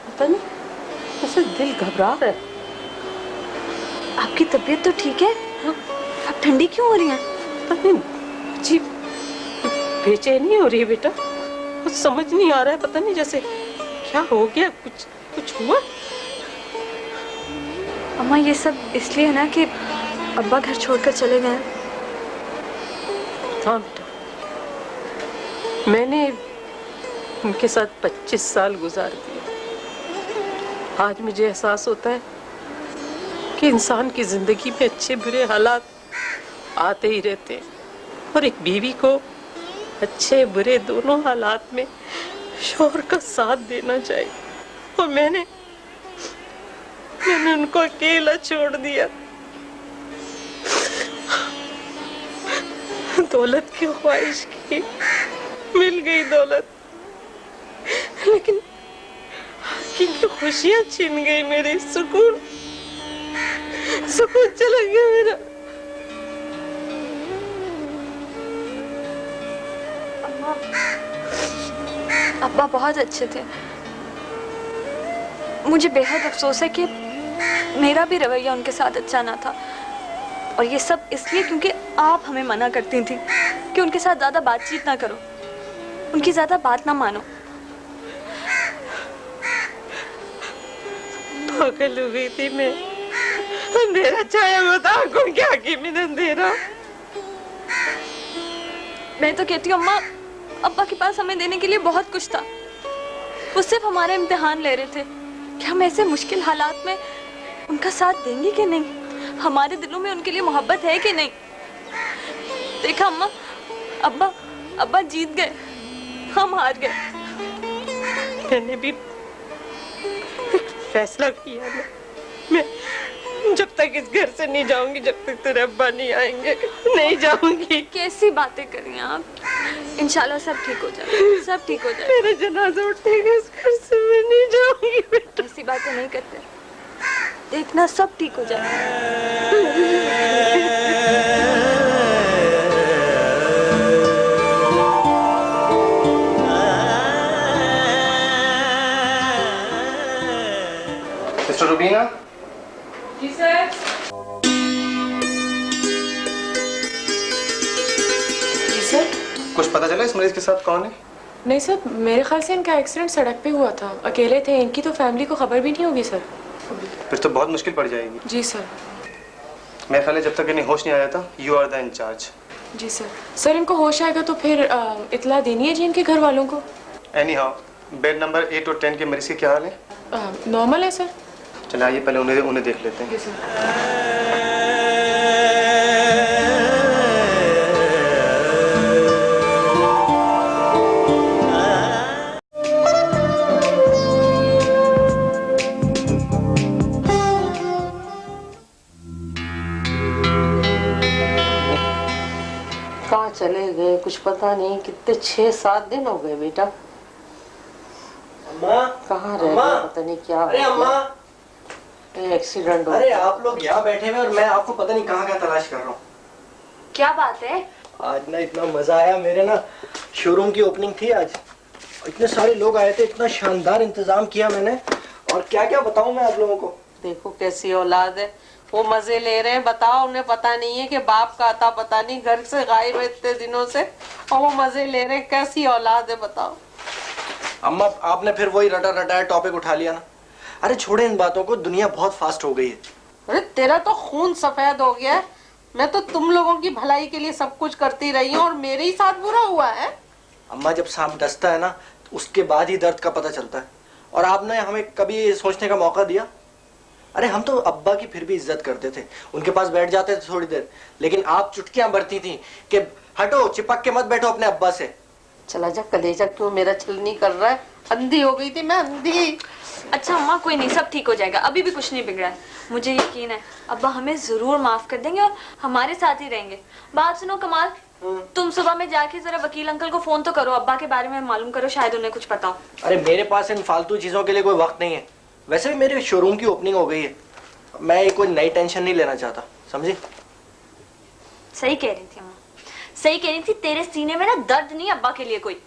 पता नहीं, ऐसे दिल घबरा रहा है। आपकी तबीयत तो ठीक है? हाँ? आप ठंडी क्यों हो रही हैं? पता नहीं, अजीब बेचैनी हो रही है बेटा। कुछ समझ नहीं आ रहा है, पता नहीं जैसे क्या हो गया, कुछ हुआ। अम्मा ये सब इसलिए है ना कि अब्बा घर छोड़कर चले गए। हाँ बेटा, मैंने उनके साथ 25 साल गुजार दिए। आज मुझे एहसास होता है कि इंसान की जिंदगी में अच्छे बुरे हालात आते ही रहते हैं और एक बीवी को अच्छे बुरे दोनों हालात में शौहर का साथ देना चाहिए। और मैंने उनको अकेला छोड़ दिया। दौलत की ख्वाहिश की, मिल गई दौलत, लेकिन की खुशियां छीन गई मेरी, सुकून चला गया मेरा। अब्बा बहुत अच्छे थे। मुझे बेहद अफसोस है कि मेरा भी रवैया उनके साथ अच्छा ना था, और ये सब इसलिए क्योंकि आप हमें मना करती थी कि उनके साथ ज्यादा बातचीत ना करो, उनकी ज्यादा बात ना मानो। पागल हो गई थी मैं। अंधेरा छाया हुआ था आंखों के आगे में, अंधेरा। मैं तो कहती हूँ अम्मा, अब्बा के पास हमें देने के लिए बहुत कुछ था। वो सिर्फ हमारे इम्तिहान ले रहे थे कि हम ऐसे मुश्किल हालात में उनका साथ देंगे कि नहीं, हमारे दिलों में उनके लिए मोहब्बत है कि नहीं। देखा अम्मा, अब्बा जीत गए, हम हार गए। मैंने भी फैसला किया, मैं जब तक इस घर से नहीं जाऊंगी, जब तक तेरे अब्बा नहीं आएंगे, नहीं जाऊंगी। कैसी बातें कर रही हैं आप? इंशाल्लाह सब ठीक हो जाएगा, सब ठीक हो जाएगा। मेरा जनाजा उठेगा इस घर से, मैं नहीं जाऊंगी बेटा। ऐसी बातें नहीं करते, देखना सब ठीक हो जाएगा। मिस्टर रुबीना। जी सर। जी सर। कुछ पता चला इस मरीज के साथ कौन है? नहीं सर, मेरे ख्याल से इनका एक्सीडेंट सड़क पे हुआ था, अकेले थे, इनकी तो फैमिली को खबर भी नहीं होगी सर। फिर तो बहुत मुश्किल पड़ जाएगी। जी सर। मेरे ख्याल है जब तक इन्हें होश नहीं आ जाता, यू आर द इंचार्ज। जी सर। सर इनको होश आएगा तो फिर इतला देनी है जी इनके घर वालों को। एनी हाउ, बेड नंबर 8 और 10 के मरीज के क्या हाल है? नॉर्मल है सर। चलिए आइए पहले उन्हें देख लेते हैं। जी सर। कहाँ चले गए कुछ पता नहीं, कितने 6-7 दिन हो गए बेटा। अम्मा, कहाँ रह अम्मा, गए, पता नहीं क्या अरे अम्मा, एक्सीडेंट हो अरे गया। आप लोग यहाँ बैठे हुए और मैं आपको पता नहीं कहाँ तलाश कर रहा हूँ। क्या बात है? आज ना इतना मजा आया, मेरे ना शोरूम की ओपनिंग थी आज, इतने सारे लोग आए थे, इतना शानदार इंतजाम किया मैंने, और क्या क्या बताऊं मैं आप लोगों को। देखो कैसी औलाद है, वो मजे ले रहे हैं। बताओ, उन्हें पता नहीं है कि बाप का आता पता नहीं, घर से गायब है इतने दिनों से, और वो मजे ले रहे हैं। कैसी औलाद है बताओ। अम्मा, आपने फिर वही रटा रटाया टॉपिक उठा लिया ना। अरे छोड़े इन बातों को, दुनिया बहुत फास्ट हो गई है। अरे तेरा तो खून सफेद हो गया है। मैं तो तुम लोगों की भलाई के लिए सब कुछ करती रही हूँ और मेरे ही साथ बुरा हुआ है। अम्मा, जब सांप डसता है ना तो उसके बाद ही दर्द का पता चलता है, और आपने हमें कभी सोचने का मौका दिया? अरे हम तो अब्बा की फिर भी इज्जत करते थे, उनके पास बैठ जाते थे थोड़ी देर, लेकिन आप चुटकियां बरती थी कि हटो, चिपक के मत बैठो अपने अब्बा से। चला जा, कलेजा क्यों मेरा छल नहीं कर रहा है? अंधी हो गई थी मैं, अंधी। अच्छा अम्मा, कोई नहीं, सब ठीक हो जाएगा, अभी भी कुछ नहीं बिगड़ा है। मुझे यकीन है अब्बा हमें जरूर माफ कर देंगे और हमारे साथ ही रहेंगे। बात सुनो कमाल, तुम सुबह में जाके जरा वकील अंकल को फोन तो करो, अब्बा के बारे में मालूम करो, शायद उन्हें कुछ पता हो। अरे मेरे पास इन फालतू चीजों के लिए कोई वक्त नहीं है। वैसे भी मेरे शोरूम की ओपनिंग हो गई है, मैं कोई नई टेंशन नहीं लेना चाहता, समझी? सही कह रही थी अम्मा, सही कह रही थी। तेरे सीने में ना दर्द नहीं अब्बा के लिए कोई।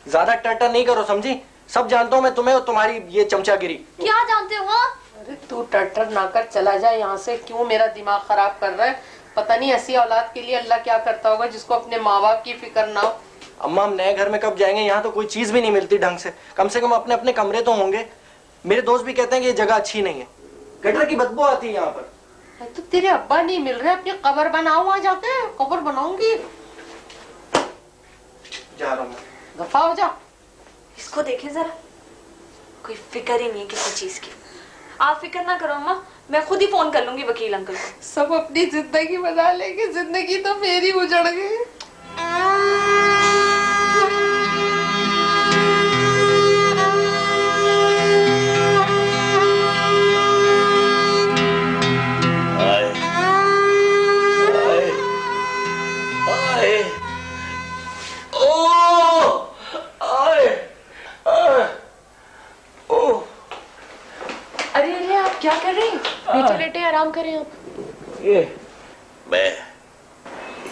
ज्यादा टर्टर नहीं करो, समझी? सब जानता हूँ मैं तुम्हें और तुम्हारी ये चमचागिरी। क्या जानते हो? हाँ? अरे तू टटर ना कर, चला जा यहाँ से। क्यों मेरा दिमाग खराब कर रहा है? पता नहीं ऐसी औलाद के लिए अल्लाह क्या करता होगा जिसको अपने माँ बाप की फिक्र ना हो। अम्मा हम नए घर में कब जाएंगे? यहाँ तो कोई चीज भी नहीं मिलती ढंग से कम अपने अपने कमरे तो होंगे। मेरे दोस्त भी कहते हैं कि ये जगह अच्छी नहीं है, गटर की बदबू आती है यहाँ पर। तो तेरे अब्बा नहीं मिल रहे, अपनी कब्र बनाओ, वहां जाके कब्र बनाऊंगी। जा रहा हूँ मैं। दफा हो जा। इसको देखें जरा, कोई फिक्र ही नहीं है किसी चीज की। आप फिक्र ना करो अम्मा, मैं खुद ही फोन कर लूंगी वकील अंकल को। सब अपनी जिंदगी बना लेंगे, जिंदगी तो मेरी उजड़ गई। अरे अरे आप क्या कर रहे हैं? नीचे लेटे आराम करें आप। ये मैं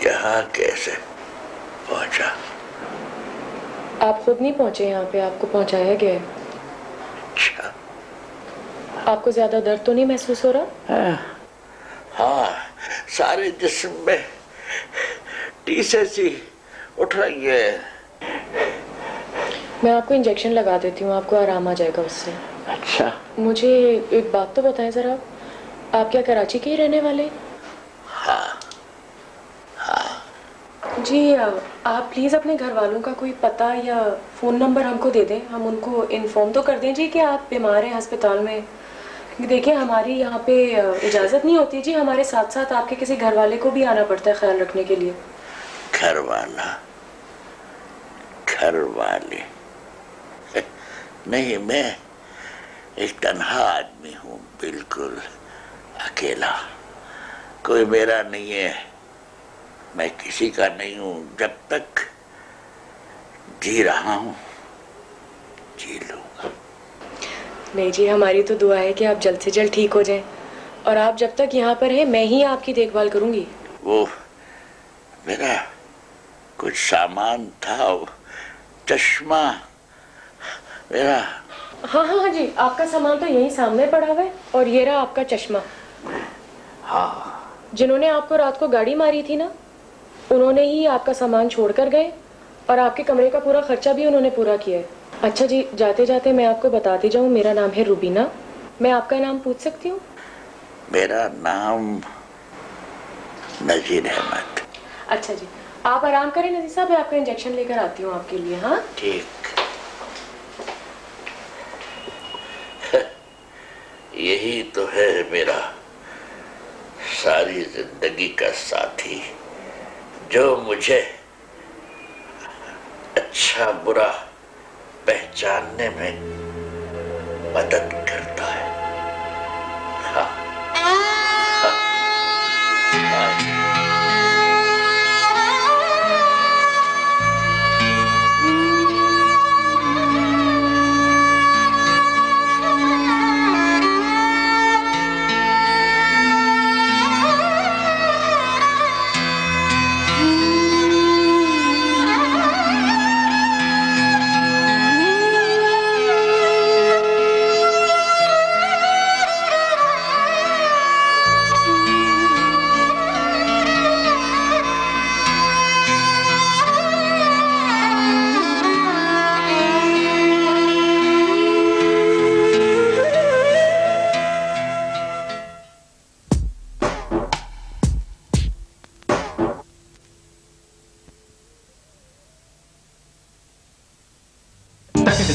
यहाँ कैसे पहुंचा? आप खुद नहीं पहुंचे यहाँ पे, आपको पहुंचाया गया है। अच्छा। आपको ज्यादा दर्द तो नहीं महसूस हो रहा? हाँ, सारे जिस्म में टीसे सी उठ रही है। मैं आपको इंजेक्शन लगा देती हूँ, आपको आराम आ जाएगा उससे। अच्छा। मुझे एक बात तो बताएं जरा, आप क्या कराची के ही रहने वाले? हाँ हाँ। जी आप प्लीज़ अपने घर वालों का कोई पता या फ़ोन नंबर हमको दे दें, हम उनको इन्फॉर्म तो कर दें जी कि आप बीमार हैं अस्पताल में। देखिए हमारी यहाँ पे इजाज़त नहीं होती जी, हमारे साथ साथ आपके किसी घर वाले को भी आना पड़ता है ख्याल रखने के लिए। घर वाला? घर वाले? नहीं, मैं एक तन्हा आदमी हूँ, बिल्कुल अकेला। कोई मेरा नहीं है, मैं किसी का नहीं हूँ। जब तक जी रहा हूँ जी लूँगा। नहीं जी, हमारी तो दुआ है कि आप जल्द से जल्द ठीक हो जाएं, और आप जब तक यहाँ पर हैं मैं ही आपकी देखभाल करूँगी। वो मेरा कुछ सामान था, वो चश्मा मेरा। हाँ हाँ हाँ जी, आपका सामान तो यहीं सामने पड़ा हुआ है, और ये रहा आपका चश्मा। हाँ। जिन्होंने आपको रात को गाड़ी मारी थी ना, उन्होंने ही आपका सामान छोड़ कर गए, और आपके कमरे का पूरा खर्चा भी उन्होंने पूरा किया है। अच्छा जी, जाते जाते मैं आपको बताती जाऊँ, मेरा नाम है रुबीना। मैं आपका नाम पूछ सकती हूँ? मेरा नाम नजीर अहमद। अच्छा जी, आप आराम करें नजीर साहब, मैं आपका इंजेक्शन लेकर आती हूँ आपके लिए। हाँ ठीक। यही तो है मेरा सारी जिंदगी का साथी, जो मुझे अच्छा बुरा पहचानने में मदद करता है। हाँ, हाँ, हाँ।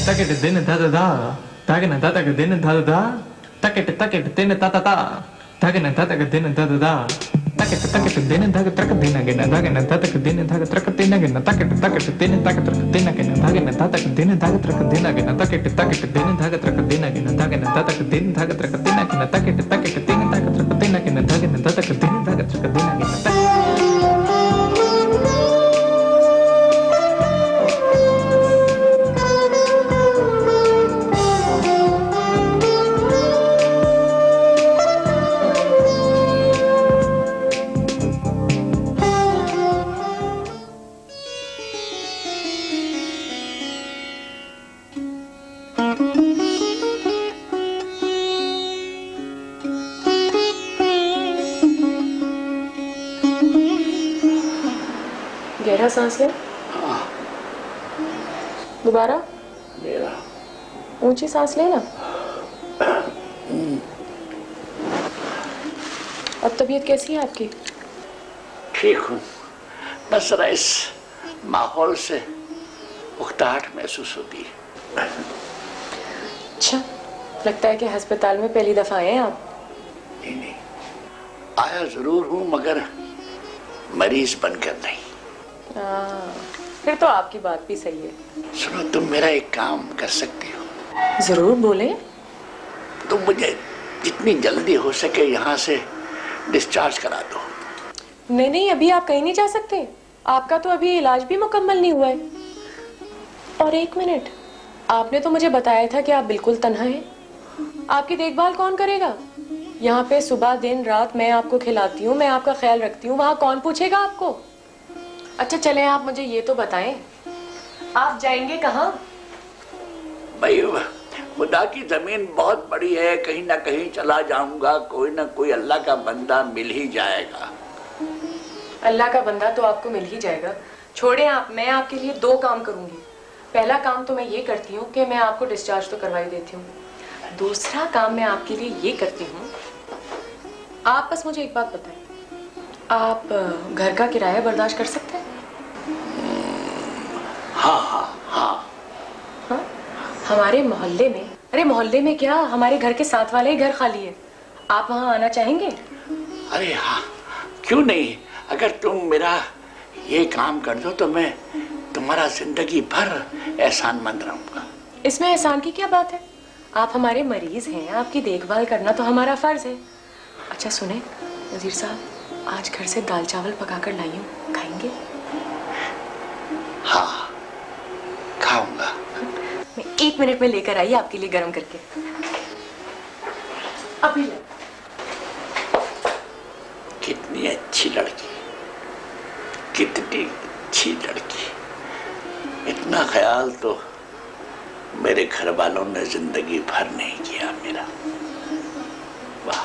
Takete dene da da da, tagene da da dene da da da, takete dene da da da, tagene da da dene da da da, takete dene da da trak dene gena da gena da da dene da trak dene gena takete dene da trak dene gena da gena da dene da trak dene gena takete dene da trak dene gena da gena da dene da trak dene gena takete dene da trak dene gena da gena da dene da trak dene gena। गहरा सांस लें। दोबारा मेरा ऊंची सांस लें ना। अब तबीयत कैसी है आपकी? ठीक हूँ, बस जरा इस माहौल से उकताहट महसूस होती है। अच्छा, लगता है कि अस्पताल में पहली दफा आए हैं आप। नहीं नहीं, आया जरूर हूँ मगर मरीज बनकर नहीं। फिर तो आपकी बात भी सही है। सुनो, तुम मेरा एक काम कर सकती हो। जरूर बोले। तुम मुझे जितनी जल्दी हो सके यहाँ से डिस्चार्ज करा दो। नहीं नहीं, अभी आप कहीं नहीं जा सकते। आपका तो अभी इलाज भी मुकम्मल नहीं हुआ है। और एक मिनट, आपने तो मुझे बताया था कि आप बिल्कुल तन्हा हैं। आपकी देखभाल कौन करेगा? यहाँ पे सुबह दिन रात मैं आपको खिलाती हूँ, मैं आपका ख्याल रखती हूँ, वहाँ कौन पूछेगा आपको? अच्छा चलें, आप मुझे ये तो बताएं, आप जाएंगे कहाँ? भाई, खुदा की जमीन बहुत बड़ी है, कहीं ना कहीं चला जाऊंगा, कोई ना कोई अल्लाह का बंदा मिल ही जाएगा। अल्लाह का बंदा तो आपको मिल ही जाएगा। छोड़े आप, मैं आपके लिए 2 काम करूंगी। पहला काम तो मैं ये करती हूँ कि मैं आपको डिस्चार्ज तो करवा ही देती हूँ। दूसरा काम मैं आपके लिए ये करती हूँ, आप बस मुझे एक बात बताएं, आप घर का किराया बर्दाश्त कर सकते हैं? हाँ हाँ हाँ। हाँ? हमारे मोहल्ले में, अरे मोहल्ले में क्या, हमारे घर के साथ वाले ही घर खाली है। आप वहाँ आना चाहेंगे? अरे हाँ, क्यों नहीं। अगर तुम मेरा ये काम कर दो तो मैं तुम्हारा जिंदगी भर एहसानमंद रहूंगा। इसमें एहसान की क्या बात है? आप हमारे मरीज हैं, आपकी देखभाल करना तो हमारा फर्ज है। अच्छा सुने वजीर साहब, आज घर से दाल चावल पकाकर लाई हूँ, खाएंगे? हाँ खाऊंगा। मैं 1 मिनट में लेकर आई आपके लिए गर्म करके। अभी ले। कितनी अच्छी लड़की, कितनी अच्छी लड़की। इतना ख्याल तो मेरे घर वालों ने जिंदगी भर नहीं किया मेरा। वाह।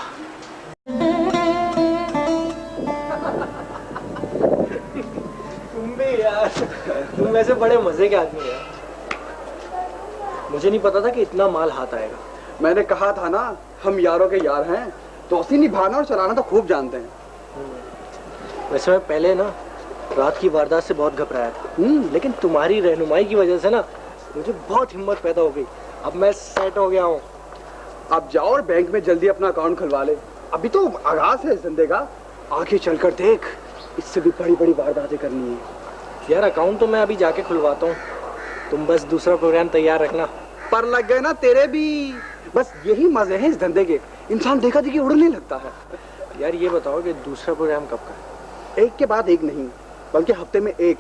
तुम भी यार, तुम वैसे बड़े मजे के आदमी यार। मुझे नहीं पता था कि इतना माल हाथ आएगा। मैंने कहा था ना, हम यारों के यार हैं, दोस्ती निभाना और चलाना तो खूब जानते हैं। वैसे मैं पहले ना रात की वारदात से बहुत घबराया था, लेकिन तुम्हारी रहनुमाई की वजह से ना मुझे बहुत हिम्मत पैदा हो गई। अब मैं सेट हो गया हूँ। अब जाओ और बैंक में जल्दी अपना अकाउंट खुलवा ले। अभी तो आगाज है इस धंधे का, आगे चलकर देख, इससे भी बड़ी बड़ी वारदातें करनी है। यार अकाउंट तो मैं अभी जाके खुलवाता हूँ, तुम बस दूसरा प्रोग्राम तैयार रखना। पर लग गए ना तेरे भी। बस यही मजे हैं इस धंधे के, इंसान देखा देखी उड़ने लगता है। यार ये बताओ कि दूसरा प्रोग्राम कब का है? एक के बाद एक नहीं, बल्कि हफ्ते में एक।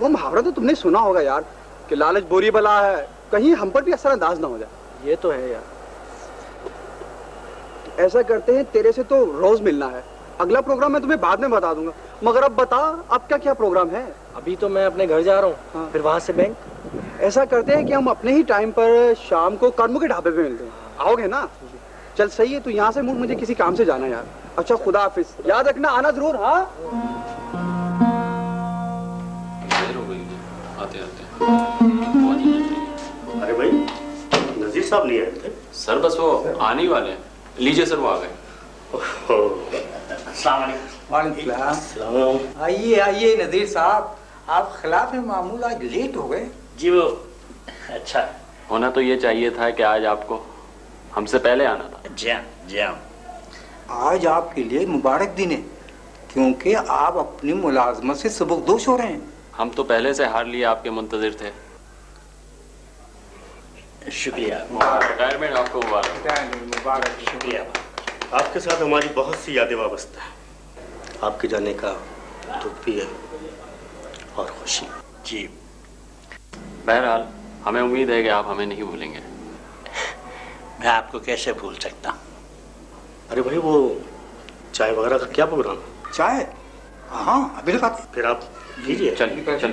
वो मुहावरा तो तुमने सुना होगा यार कि लालच बुरी बला है, कहीं हम पर भी असरअंदाज ना हो जाए। ये तो है यार। ऐसा करते हैं, तेरे से तो रोज मिलना है। अगला प्रोग्राम मैं तुम्हें बाद में बता दूंगा, मगर अब बता, अब क्या क्या प्रोग्राम है? अभी तो मैं अपने घर जा रहा हूँ। हाँ। फिर वहां से बैंक। ऐसा करते हैं कि हम अपने ही टाइम पर शाम को कर्मों के ढाबे पे मिलते हैं। आओगे ना? चल सही है, तू यहाँ से मुड़, मुझे किसी काम से जाना यार। अच्छा खुदा हाफिज, याद रखना आना जरूर। हाँ देर हो गई आते आते। अरे भाई, नजीर साहब नहीं आए थे? सर बस वो आने ही वाले हैं। लीजिए सर, वो आ गए। आइए आइए नजीर साहब, आप खिलाफ मामूल आज लेट हो गए। जी वो अच्छा होना तो ये चाहिए था कि आज आपको हमसे पहले आना था। जी हाँ जी हाँ। आज आपके लिए मुबारक दिन है, क्योंकि आप अपनी मुलाजमत से सबकदोश हो रहे हैं। हम तो पहले से हार लिए आपके मुंतजिर थे। शुक्रिया। रिटायरमेंट आपको मुबारक। शुक्रिया। आपके साथ हमारी बहुत सी यादें वाबस्ता है। आपके जाने का दुख भी है और खुशी। जी बहरहाल हमें उम्मीद है कि आप हमें नहीं भूलेंगे। मैं आपको कैसे भूल सकता हूँ। अरे भाई, वो चाय वगैरह का क्या प्रोग्राम? चाय? हाँ अभी लगाते। फिर आप लीजिए। चल चल।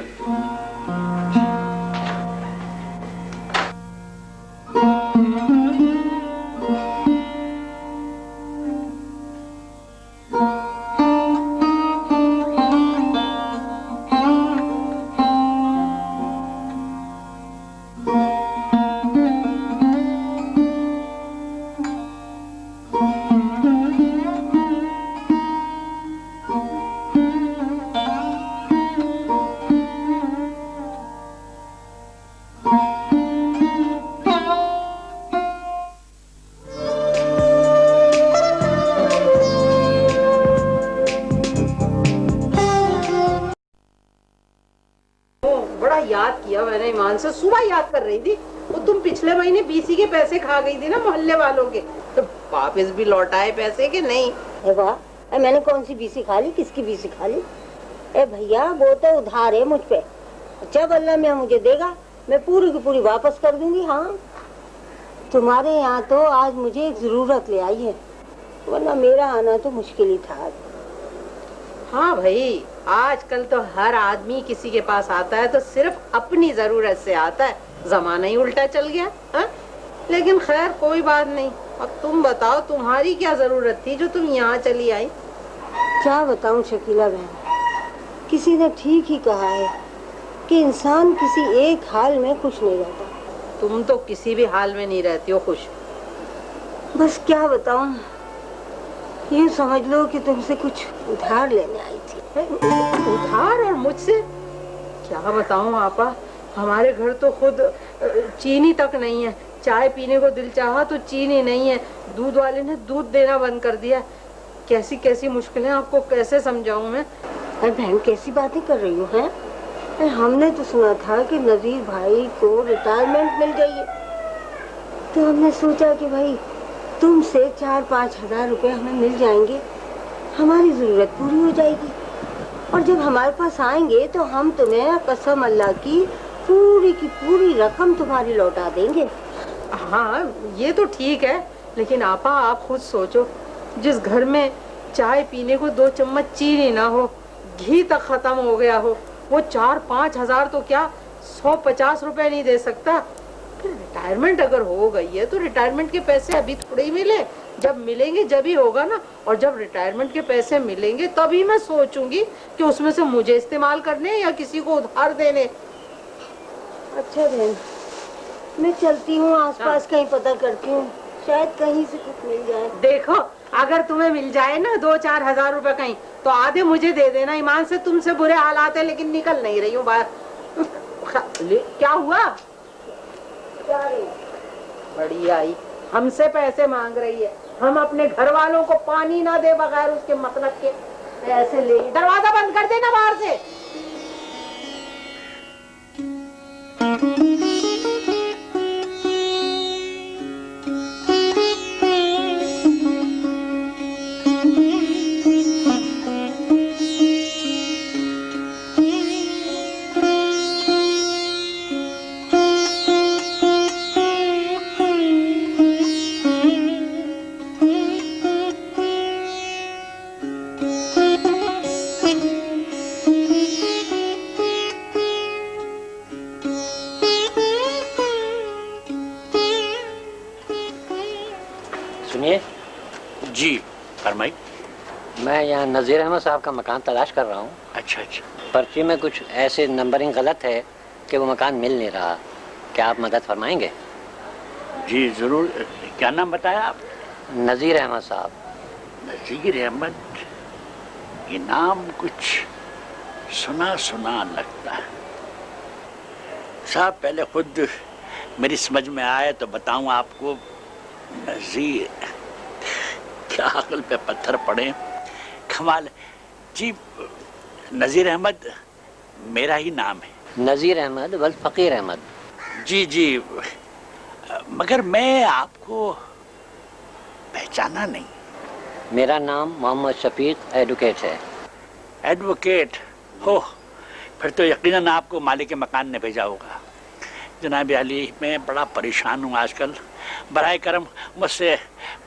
से सुबह याद कर रही थी। वो तुम पिछले महीने बीसी के पैसे खा गई थी ना मोहल्ले वालों के, तो वापस भी लौटाए पैसे के नहीं? वाह, मैंने कौन सी बीसी खा ली? किसकी बीसी खा ली? ए भैया, वो तो उधार है मुझ पे। जब अल्लाह में मुझे देगा मैं पूरी की पूरी वापस कर दूंगी। हाँ, तुम्हारे यहाँ तो आज मुझे एक जरूरत ले आई है, वरना मेरा आना तो मुश्किल ही था। हाँ भाई, आजकल तो हर आदमी किसी के पास आता है तो सिर्फ अपनी जरूरत से आता है। जमाना ही उल्टा चल गया। हा? लेकिन खैर कोई बात नहीं। अब तुम बताओ, तुम्हारी क्या जरूरत थी जो तुम यहाँ चली आई? क्या बताऊं शकीला बहन, किसी ने ठीक ही कहा है कि इंसान किसी एक हाल में खुश नहीं रहता। तुम तो किसी भी हाल में नहीं रहती हो खुश। बस क्या बताऊं, ये समझ लो कि तुमसे कुछ उधार लेने आई थी। उधार? और मुझसे? क्या बताऊं आपा, हमारे घर तो खुद चीनी तक नहीं है। चाय पीने को दिल चाहा तो चीनी नहीं है। दूध वाले ने दूध देना बंद कर दिया। कैसी कैसी मुश्किलें आपको कैसे समझाऊं मैं? अरे बहन, कैसी बातें कर रही हो हैं? हमने तो सुना था कि नजीर भाई को रिटायरमेंट मिल गई है, तो हमने सोचा कि भाई तुमसे 4-5 हजार रुपए हमें मिल जाएंगे, हमारी जरूरत पूरी हो जाएगी। और जब हमारे पास आएंगे तो हम तुम्हें कसम अल्लाह की पूरी रकम तुम्हारी लौटा देंगे। हाँ, ये तो ठीक है, लेकिन आपा आप खुद सोचो, जिस घर में चाय पीने को 2 चम्मच चीनी ना हो, घी तक खत्म हो गया हो, वो 4-5 हजार तो क्या 150 रुपए नहीं दे सकता। फिर रिटायरमेंट अगर हो गई है तो रिटायरमेंट के पैसे अभी थोड़े ही मिले, जब मिलेंगे जब ही होगा ना। और जब रिटायरमेंट के पैसे मिलेंगे तभी मैं सोचूंगी कि उसमें से मुझे इस्तेमाल करने या किसी को उधार देने। अच्छा बहन, मैं चलती हूँ, आसपास कहीं पता करती हूँ, शायद कहीं से कुछ मिल जाए। देखो, अगर तुम्हें मिल जाए ना 2-4 हजार रुपए कहीं, तो आधे मुझे दे देना। ईमान से तुमसे बुरे हालात है, लेकिन निकल नहीं रही हूँ बाहर। क्या हुआ? बड़ी आई, हमसे पैसे मांग रही है। हम अपने घर वालों को पानी ना दे बगैर उसके मतलब के पैसे ले। दरवाजा बंद कर देना बाहर से। जी फरमाई। मैं यहाँ नज़ीर अहमद साहब का मकान तलाश कर रहा हूँ। अच्छा अच्छा। पर्ची में कुछ ऐसे नंबरिंग गलत है कि वो मकान मिल नहीं रहा। क्या आप मदद फरमाएंगे? जी ज़रूर। क्या नाम बताया आप? नज़ीर अहमद साहब। नज़ीर अहमद, ये नाम कुछ सुना सुना लगता है साहब। पहले खुद मेरी समझ में आए तो बताऊं आपको। नज़ीर, क्या अकल पे पत्थर पड़े, कमाल। जी, नज़ीर अहमद मेरा ही नाम है। नज़ीर अहमद वल फ़कीर अहमद। जी जी, मगर मैं आपको पहचाना नहीं। मेरा नाम मोहम्मद शफीक एडवोकेट है। एडवोकेट हो? फिर तो यकीनन आपको मालिक मकान ने भेजा होगा। जनाब अली, मैं बड़ा परेशान हूँ आजकल। बराए करम मुझसे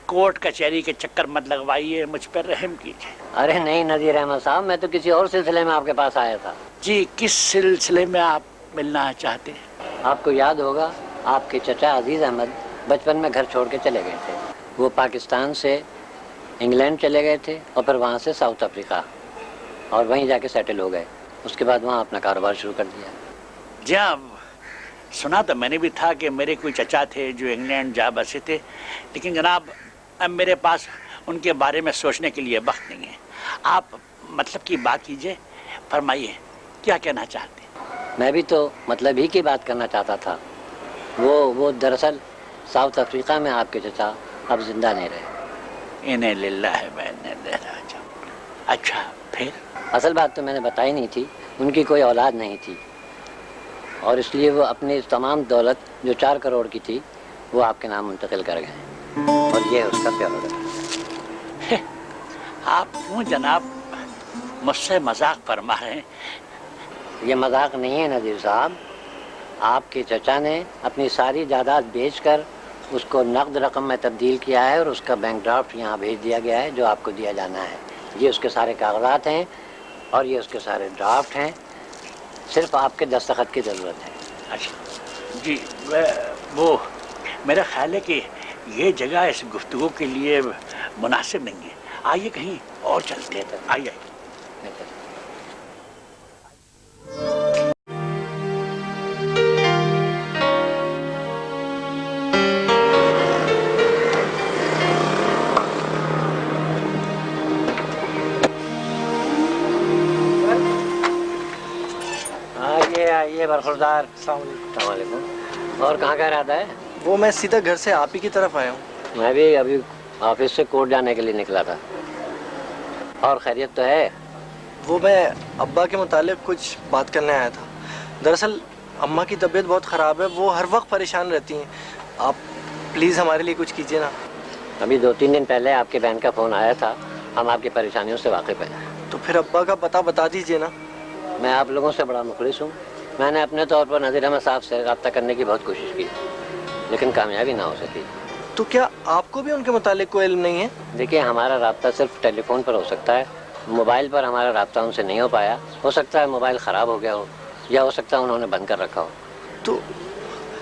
कोर्ट कचहरी के चक्कर मत लगवाइए, मुझ पर रहम कीजिए। अरे नहीं नज़ीर अहमद साहब, मैं तो किसी और सिलसिले में आपके पास आया था। जी, किस सिलसिले में आप मिलना चाहते हैं? आपको याद होगा, आपके चचा अजीज़ अहमद बचपन में घर छोड़ के चले गए थे। वो पाकिस्तान से इंग्लैंड चले गए थे और फिर वहाँ से साउथ अफ्रीका, और वहीं जाके सेटल हो गए। उसके बाद वहाँ अपना कारोबार शुरू कर दिया। जी हाँ, सुना तो मैंने भी था कि मेरे कोई चचा थे जो इंग्लैंड जा बसे थे, लेकिन जनाब अब मेरे पास उनके बारे में सोचने के लिए वक्त नहीं है। आप मतलब की बात कीजिए, फरमाइए क्या कहना चाहते हैं? मैं भी तो मतलब ही की बात करना चाहता था। वो दरअसल साउथ अफ्रीका में आपके चचा अब जिंदा नहीं रहे। इन्हें लिल्लाह व इन्ना इलैहि राजिऊन। अच्छा, फिर? असल बात तो मैंने बताई नहीं थी, उनकी कोई औलाद नहीं थी और इसलिए वो अपनी तमाम दौलत जो 4 करोड़ की थी वो आपके नाम मुंतकिल कर गए और ये उसका प्योर है। आप क्यों जनाब मुझसे मजाक फरमा रहे हैं? ये मजाक नहीं है नजीर साहब। आपके चचा ने अपनी सारी जायदाद बेचकर उसको नकद रकम में तब्दील किया है और उसका बैंक ड्राफ्ट यहाँ भेज दिया गया है जो आपको दिया जाना है। ये उसके सारे कागजात हैं और ये उसके सारे ड्राफ्ट हैं, सिर्फ आपके दस्तखत की ज़रूरत है। अच्छा जी, वो मेरा ख्याल है कि ये जगह इस गुफ्तगू के लिए मुनासिब नहीं है। आइए कहीं और चलते हैं। आइए। आइए बरखुरदार। अस्सलाम वालेकुम। और कहाँ का इरादा है? वो मैं सीधा घर से आप ही की तरफ आया हूँ। मैं भी अभी ऑफिस से कोर्ट जाने के लिए निकला था। और खैरियत तो है? वो मैं अब्बा के मुतालिक कुछ बात करने आया था। दरअसल अम्मा की तबीयत बहुत ख़राब है, वो हर वक्त परेशान रहती हैं। आप प्लीज़ हमारे लिए कुछ कीजिए ना। अभी 2-3 दिन पहले आपके बहन का फ़ोन आया था, हम आपकी परेशानियों से वाकिफ़ हैं। तो फिर अब्बा का पता बता दीजिए ना। मैं आप लोगों से बड़ा मुखलिस हूँ। मैंने अपने तौर पर नज़ीर अहमद साहब से रब्ता करने की बहुत कोशिश की लेकिन कामयाबी ना हो सकी। तो क्या आपको भी उनके मुतालिक कोई इल्म नहीं है? देखिए, हमारा रब्ता सिर्फ टेलीफोन पर हो सकता है, मोबाइल पर हमारा रब्ता उनसे नहीं हो पाया। हो सकता है मोबाइल ख़राब हो गया हो या हो सकता है उन्होंने बंद कर रखा हो। तो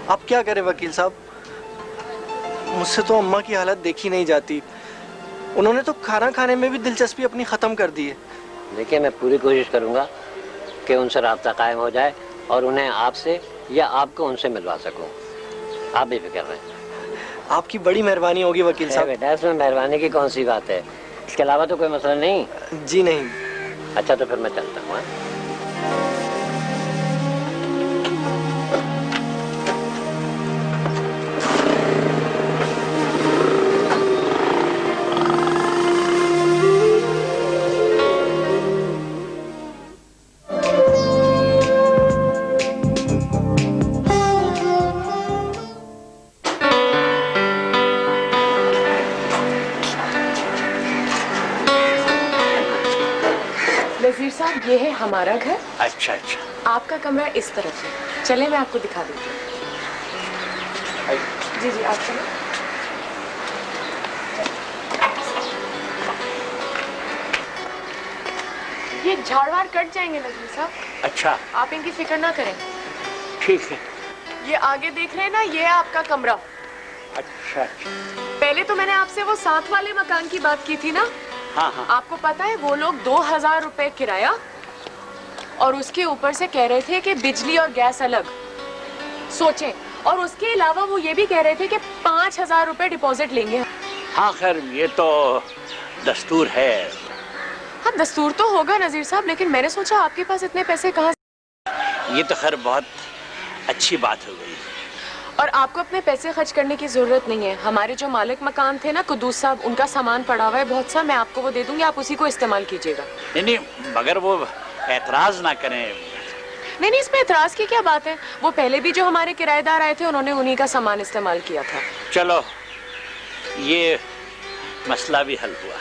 आप क्या करें वकील साहब? मुझसे तो अम्मा की हालत देखी नहीं जाती। उन्होंने तो खाना खाने में भी दिलचस्पी अपनी ख़त्म कर दी है। देखिए, मैं पूरी कोशिश करूँगा कि उनसे रब्ता कायम हो जाए और उन्हें आपसे या आपको उनसे मिलवा सकूं। आप भी फिक्र रहें। आपकी बड़ी मेहरबानी होगी वकील साहब। बेटा, इसमें मेहरबानी की कौन सी बात है? इसके अलावा तो कोई मसला नहीं? जी नहीं। अच्छा, तो फिर मैं चलता हूँ। नजीर साहब, ये है हमारा घर। अच्छा अच्छा। आपका कमरा इस तरफ है। चले मैं आपको दिखा देती हूँ। जी जी, आप चलो। ये झाड़वाड़ कट जाएंगे नजीर साहब। अच्छा। आप इनकी फिक्र ना करें। ठीक है। ये आगे देख रहे हैं ना, ये है आपका कमरा। अच्छा अच्छा। पहले तो मैंने आपसे वो 7 वाले मकान की बात की थी ना। हाँ हाँ। आपको पता है वो लोग 2000 रुपए किराया और उसके ऊपर से कह रहे थे कि बिजली और गैस अलग। सोचें, और उसके अलावा वो ये भी कह रहे थे कि 5000 रुपए डिपॉजिट लेंगे। हाँ खैर, ये तो दस्तूर है। हाँ, दस्तूर तो होगा नजीर साहब, लेकिन मैंने सोचा आपके पास इतने पैसे कहाँ से। ये तो खैर बहुत अच्छी बात हो गई। और आपको अपने पैसे खर्च करने की जरूरत नहीं है। हमारे जो मालिक मकान थे ना, कुद्दूस साहब, उनका सामान पड़ा हुआ है बहुत सा। मैं आपको वो दे दूंगी, आप उसी को इस्तेमाल कीजिएगा। नहीं, मगर वो एतराज ना करें। नहीं, इसमें एतराज की क्या बात है? वो पहले भी जो हमारे किराएदार आए थे उन्होंने उन्हीं का सामान इस्तेमाल किया था। चलो, ये मसला भी हल हुआ।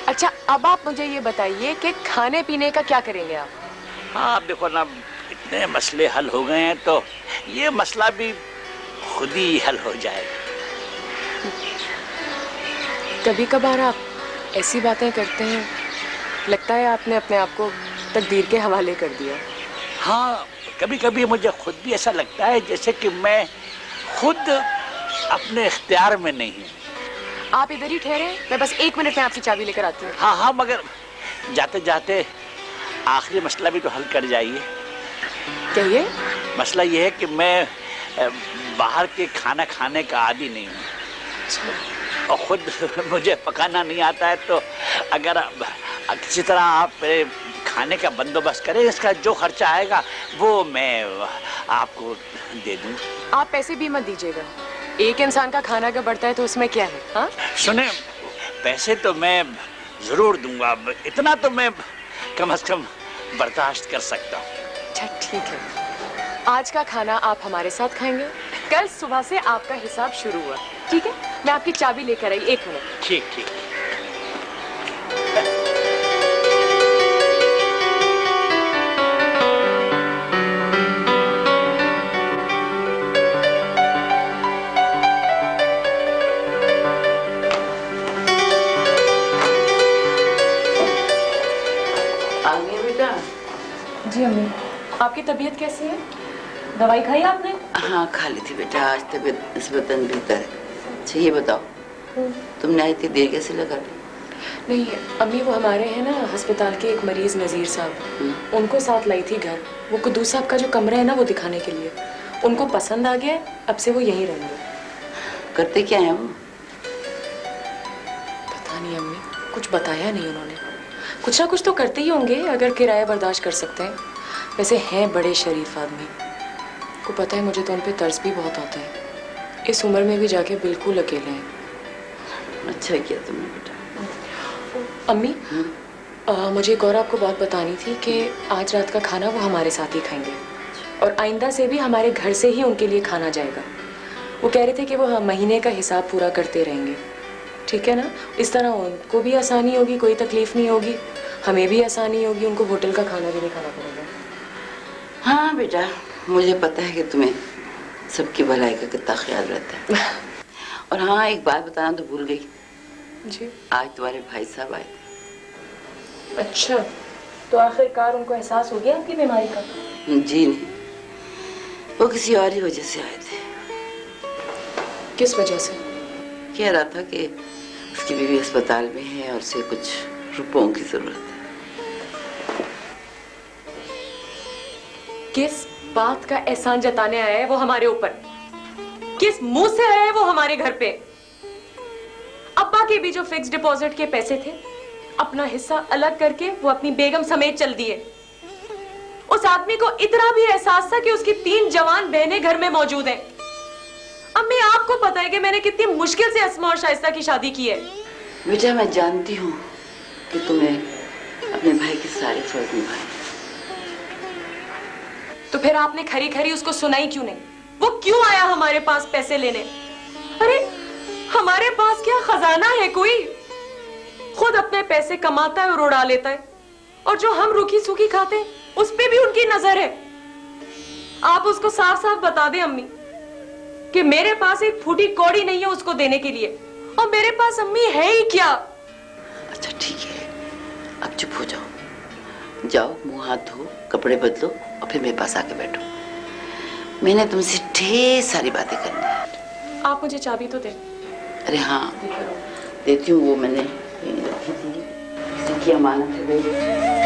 अच्छा, अब आप मुझे ये बताइए कि खाने पीने का क्या करेंगे आप? हाँ, आप देखो ना, इतने मसले हल हो गए हैं तो ये मसला भी खुद ही हल हो जाएगा। कभी कभार आप ऐसी बातें करते हैं, लगता है आपने अपने आप को तकदीर के हवाले कर दिया। हाँ, कभी कभी मुझे खुद भी ऐसा लगता है जैसे कि मैं खुद अपने इख्तियार में नहीं हूँ। आप इधर ही ठहरे, मैं बस 1 मिनट में आपकी चाबी लेकर आती हूँ। हाँ हाँ, मगर जाते जाते आखिरी मसला भी तो हल कर जाइए। कहिए। मसला ये है कि मैं बाहर के खाना खाने का आदी नहीं हूँ और खुद मुझे पकाना नहीं आता है। तो अगर किसी तरह आप खाने का बंदोबस्त करें, इसका जो खर्चा आएगा वो मैं आपको दे दूँ। आप पैसे भी मत दीजिएगा, एक इंसान का खाना का बढ़ता है तो उसमें क्या है। हाँ सुने, पैसे तो मैं जरूर दूंगा, इतना तो मैं कम से कम बर्दाश्त कर सकता हूँ। अच्छा ठीक है। आज का खाना आप हमारे साथ खाएंगे, कल सुबह से आपका हिसाब शुरू हुआ, ठीक है? मैं आपकी चाबी लेकर आई, 1 मिनट। ठीक ठीक। जी अम्मी, आपकी तबीयत कैसी है? दवाई खाई आपने? हाँ खा ली थी बेटा, आज तबीयत निस्बतन बेहतर है। अच्छा ये बताओ, तुमने आई इतनी देर कैसे लगा? नहीं अम्मी, वो हमारे हैं ना अस्पताल के एक मरीज नज़ीर साहब, उनको साथ लाई थी घर। वो कुद्दूस साहब का जो कमरा है ना, वो दिखाने के लिए। उनको पसंद आ गया, अब से वो यहीं रहेंगे। करते क्या है वो? पता नहीं अम्मी, कुछ बताया नहीं उन्होंने। कुछ ना कुछ तो करते ही होंगे अगर किराया बर्दाश्त कर सकते हैं। वैसे हैं बड़े शरीफ आदमी, को पता है मुझे तो उन पे तरस भी बहुत आता है। इस उम्र में भी जाके बिल्कुल अकेले हैं। अच्छा किया तुमने बेटा। अम्मी मुझे एक और आपको बात बतानी थी कि आज रात का खाना वो हमारे साथ ही खाएंगे और आइंदा से भी हमारे घर से ही उनके लिए खाना जाएगा। वो कह रहे थे कि वो महीने का हिसाब पूरा करते रहेंगे, ठीक है ना? इस तरह उनको भी आसानी होगी, कोई तकलीफ नहीं होगी, हमें भी आसानी होगी, उनको होटल का खाना भी नहीं खाना पड़ेगा। हाँ बेटा, मुझे पता है कि तुम्हें सबकी भलाई का कितना ख्याल रहता है। और हाँ, एक बात बताना तो भूल गई जी, आज तुम्हारे भाई साहब आए थे। अच्छा, तो आखिरकार उनको एहसास हो गया आपकी बीमारी का? जी नहीं, वो किसी और ही वजह से आए थे। किस वजह से? कह रहा था कि उसकी बीवी अस्पताल में है और उसे कुछ रुपयों की जरूरत है। किस बात का एहसान जताने आया है वो हमारे ऊपर? किस मुंह से आया है वो हमारे घर पे? अब्बा के भी जो फिक्स डिपॉजिट के पैसे थे, अपना हिस्सा अलग करके वो अपनी बेगम समेत चल दिए। उस आदमी को इतना भी एहसास था कि उसकी 3 जवान बहनें घर में मौजूद हैं। अम्मी, आपको पता है कि मैंने कितनी मुश्किल से अस्मा और शाइस्ता की शादी की है। बेटा, मैं जानती हूँ कि तुमने अपने भाई के सारे फर्ज निभाए, तो फिर आपने खरी खरी उसको सुनाई क्यों नहीं? वो क्यों आया हमारे पास पैसे लेने? अरे हमारे पास क्या खजाना है कोई? खुद अपने पैसे कमाता है और उड़ा लेता है, और जो हम रूखी सूखी खाते हैं उस पे भी उनकी नजर है। आप उसको साफ साफ बता दें अम्मी कि मेरे पास एक फूटी कौड़ी नहीं है उसको देने के लिए, और मेरे पास अम्मी है ही क्या। अच्छा ठीक है, अब चुप हो जाओ, जाओ मुंह हाथ धो, कपड़े बदलो और फिर मेरे पास आके बैठो। मैंने तुमसे ढेर सारी बातें करनी है। आप मुझे चाबी तो दें। अरे हाँ देती हूँ, वो मैंने रखी थी, किसी की अमानत है भाई।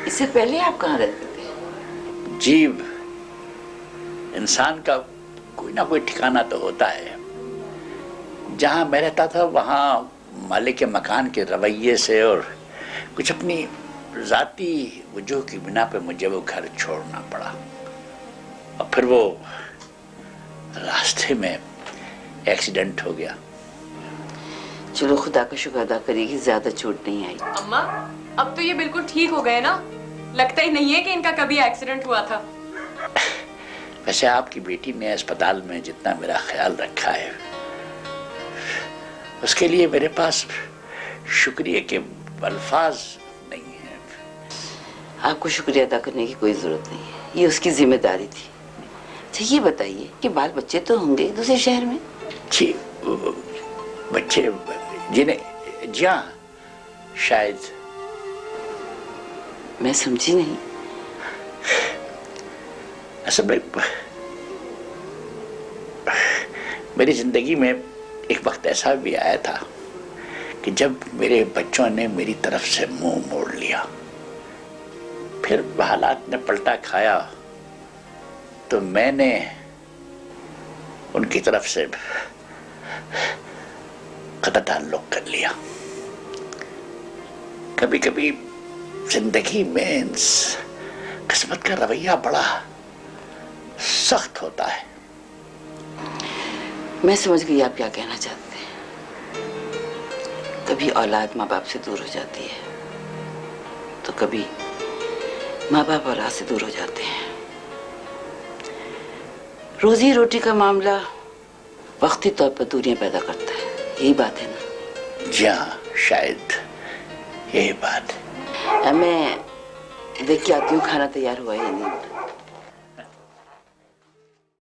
इससे पहले आप कहाँ रहते थे? जीव इंसान का कोई ना कोई ठिकाना तो होता है। जहाँ मैं रहता था वहाँ मालिक के मकान के रवैये से और कुछ अपनी ज़ाती वजह की बिना पे मुझे वो घर छोड़ना पड़ा, और फिर वो रास्ते में एक्सीडेंट हो गया। चलो खुदा का शुक्र अदा करिए कि ज्यादा चोट नहीं आई। अम्मा, अब तो ये बिल्कुल ठीक हो गए ना? लगता ही नहीं है कि इनका कभी एक्सीडेंट हुआ था। वैसे आपकी बेटी ने अस्पताल में जितना मेरा ख्याल रखा है, उसके लिए मेरे पास शुक्रिया के अल्फाज नहीं है। आपको शुक्रिया अदा करने की कोई जरूरत नहीं है, ये उसकी जिम्मेदारी थी। अच्छा ये बताइए कि बाल बच्चे तो होंगे दूसरे शहर में? जी बच्चे जिन्हें, जी हाँ शायद। मैं समझी नहीं। असल में मेरी जिंदगी में एक वक्त ऐसा भी आया था कि जब मेरे बच्चों ने मेरी तरफ से मुंह मोड़ लिया, फिर हालात ने पलटा खाया तो मैंने उनकी तरफ से कतई ताल्लुक कर लिया। कभी कभी जिंदगी में किस्मत का रवैया बड़ा सख्त होता है। मैं समझ गई आप क्या कहना चाहते हैं। कभी औलाद माँ बाप से दूर हो जाती है तो कभी माँ बाप औलाद से दूर हो जाते हैं। रोजी रोटी का मामला वक्ती तौर पर दूरियां पैदा करता है, यही बात है ना? जी हाँ, शायद यही बात है। मैं देख के आती हूँ खाना तैयार हुआ है या नहीं।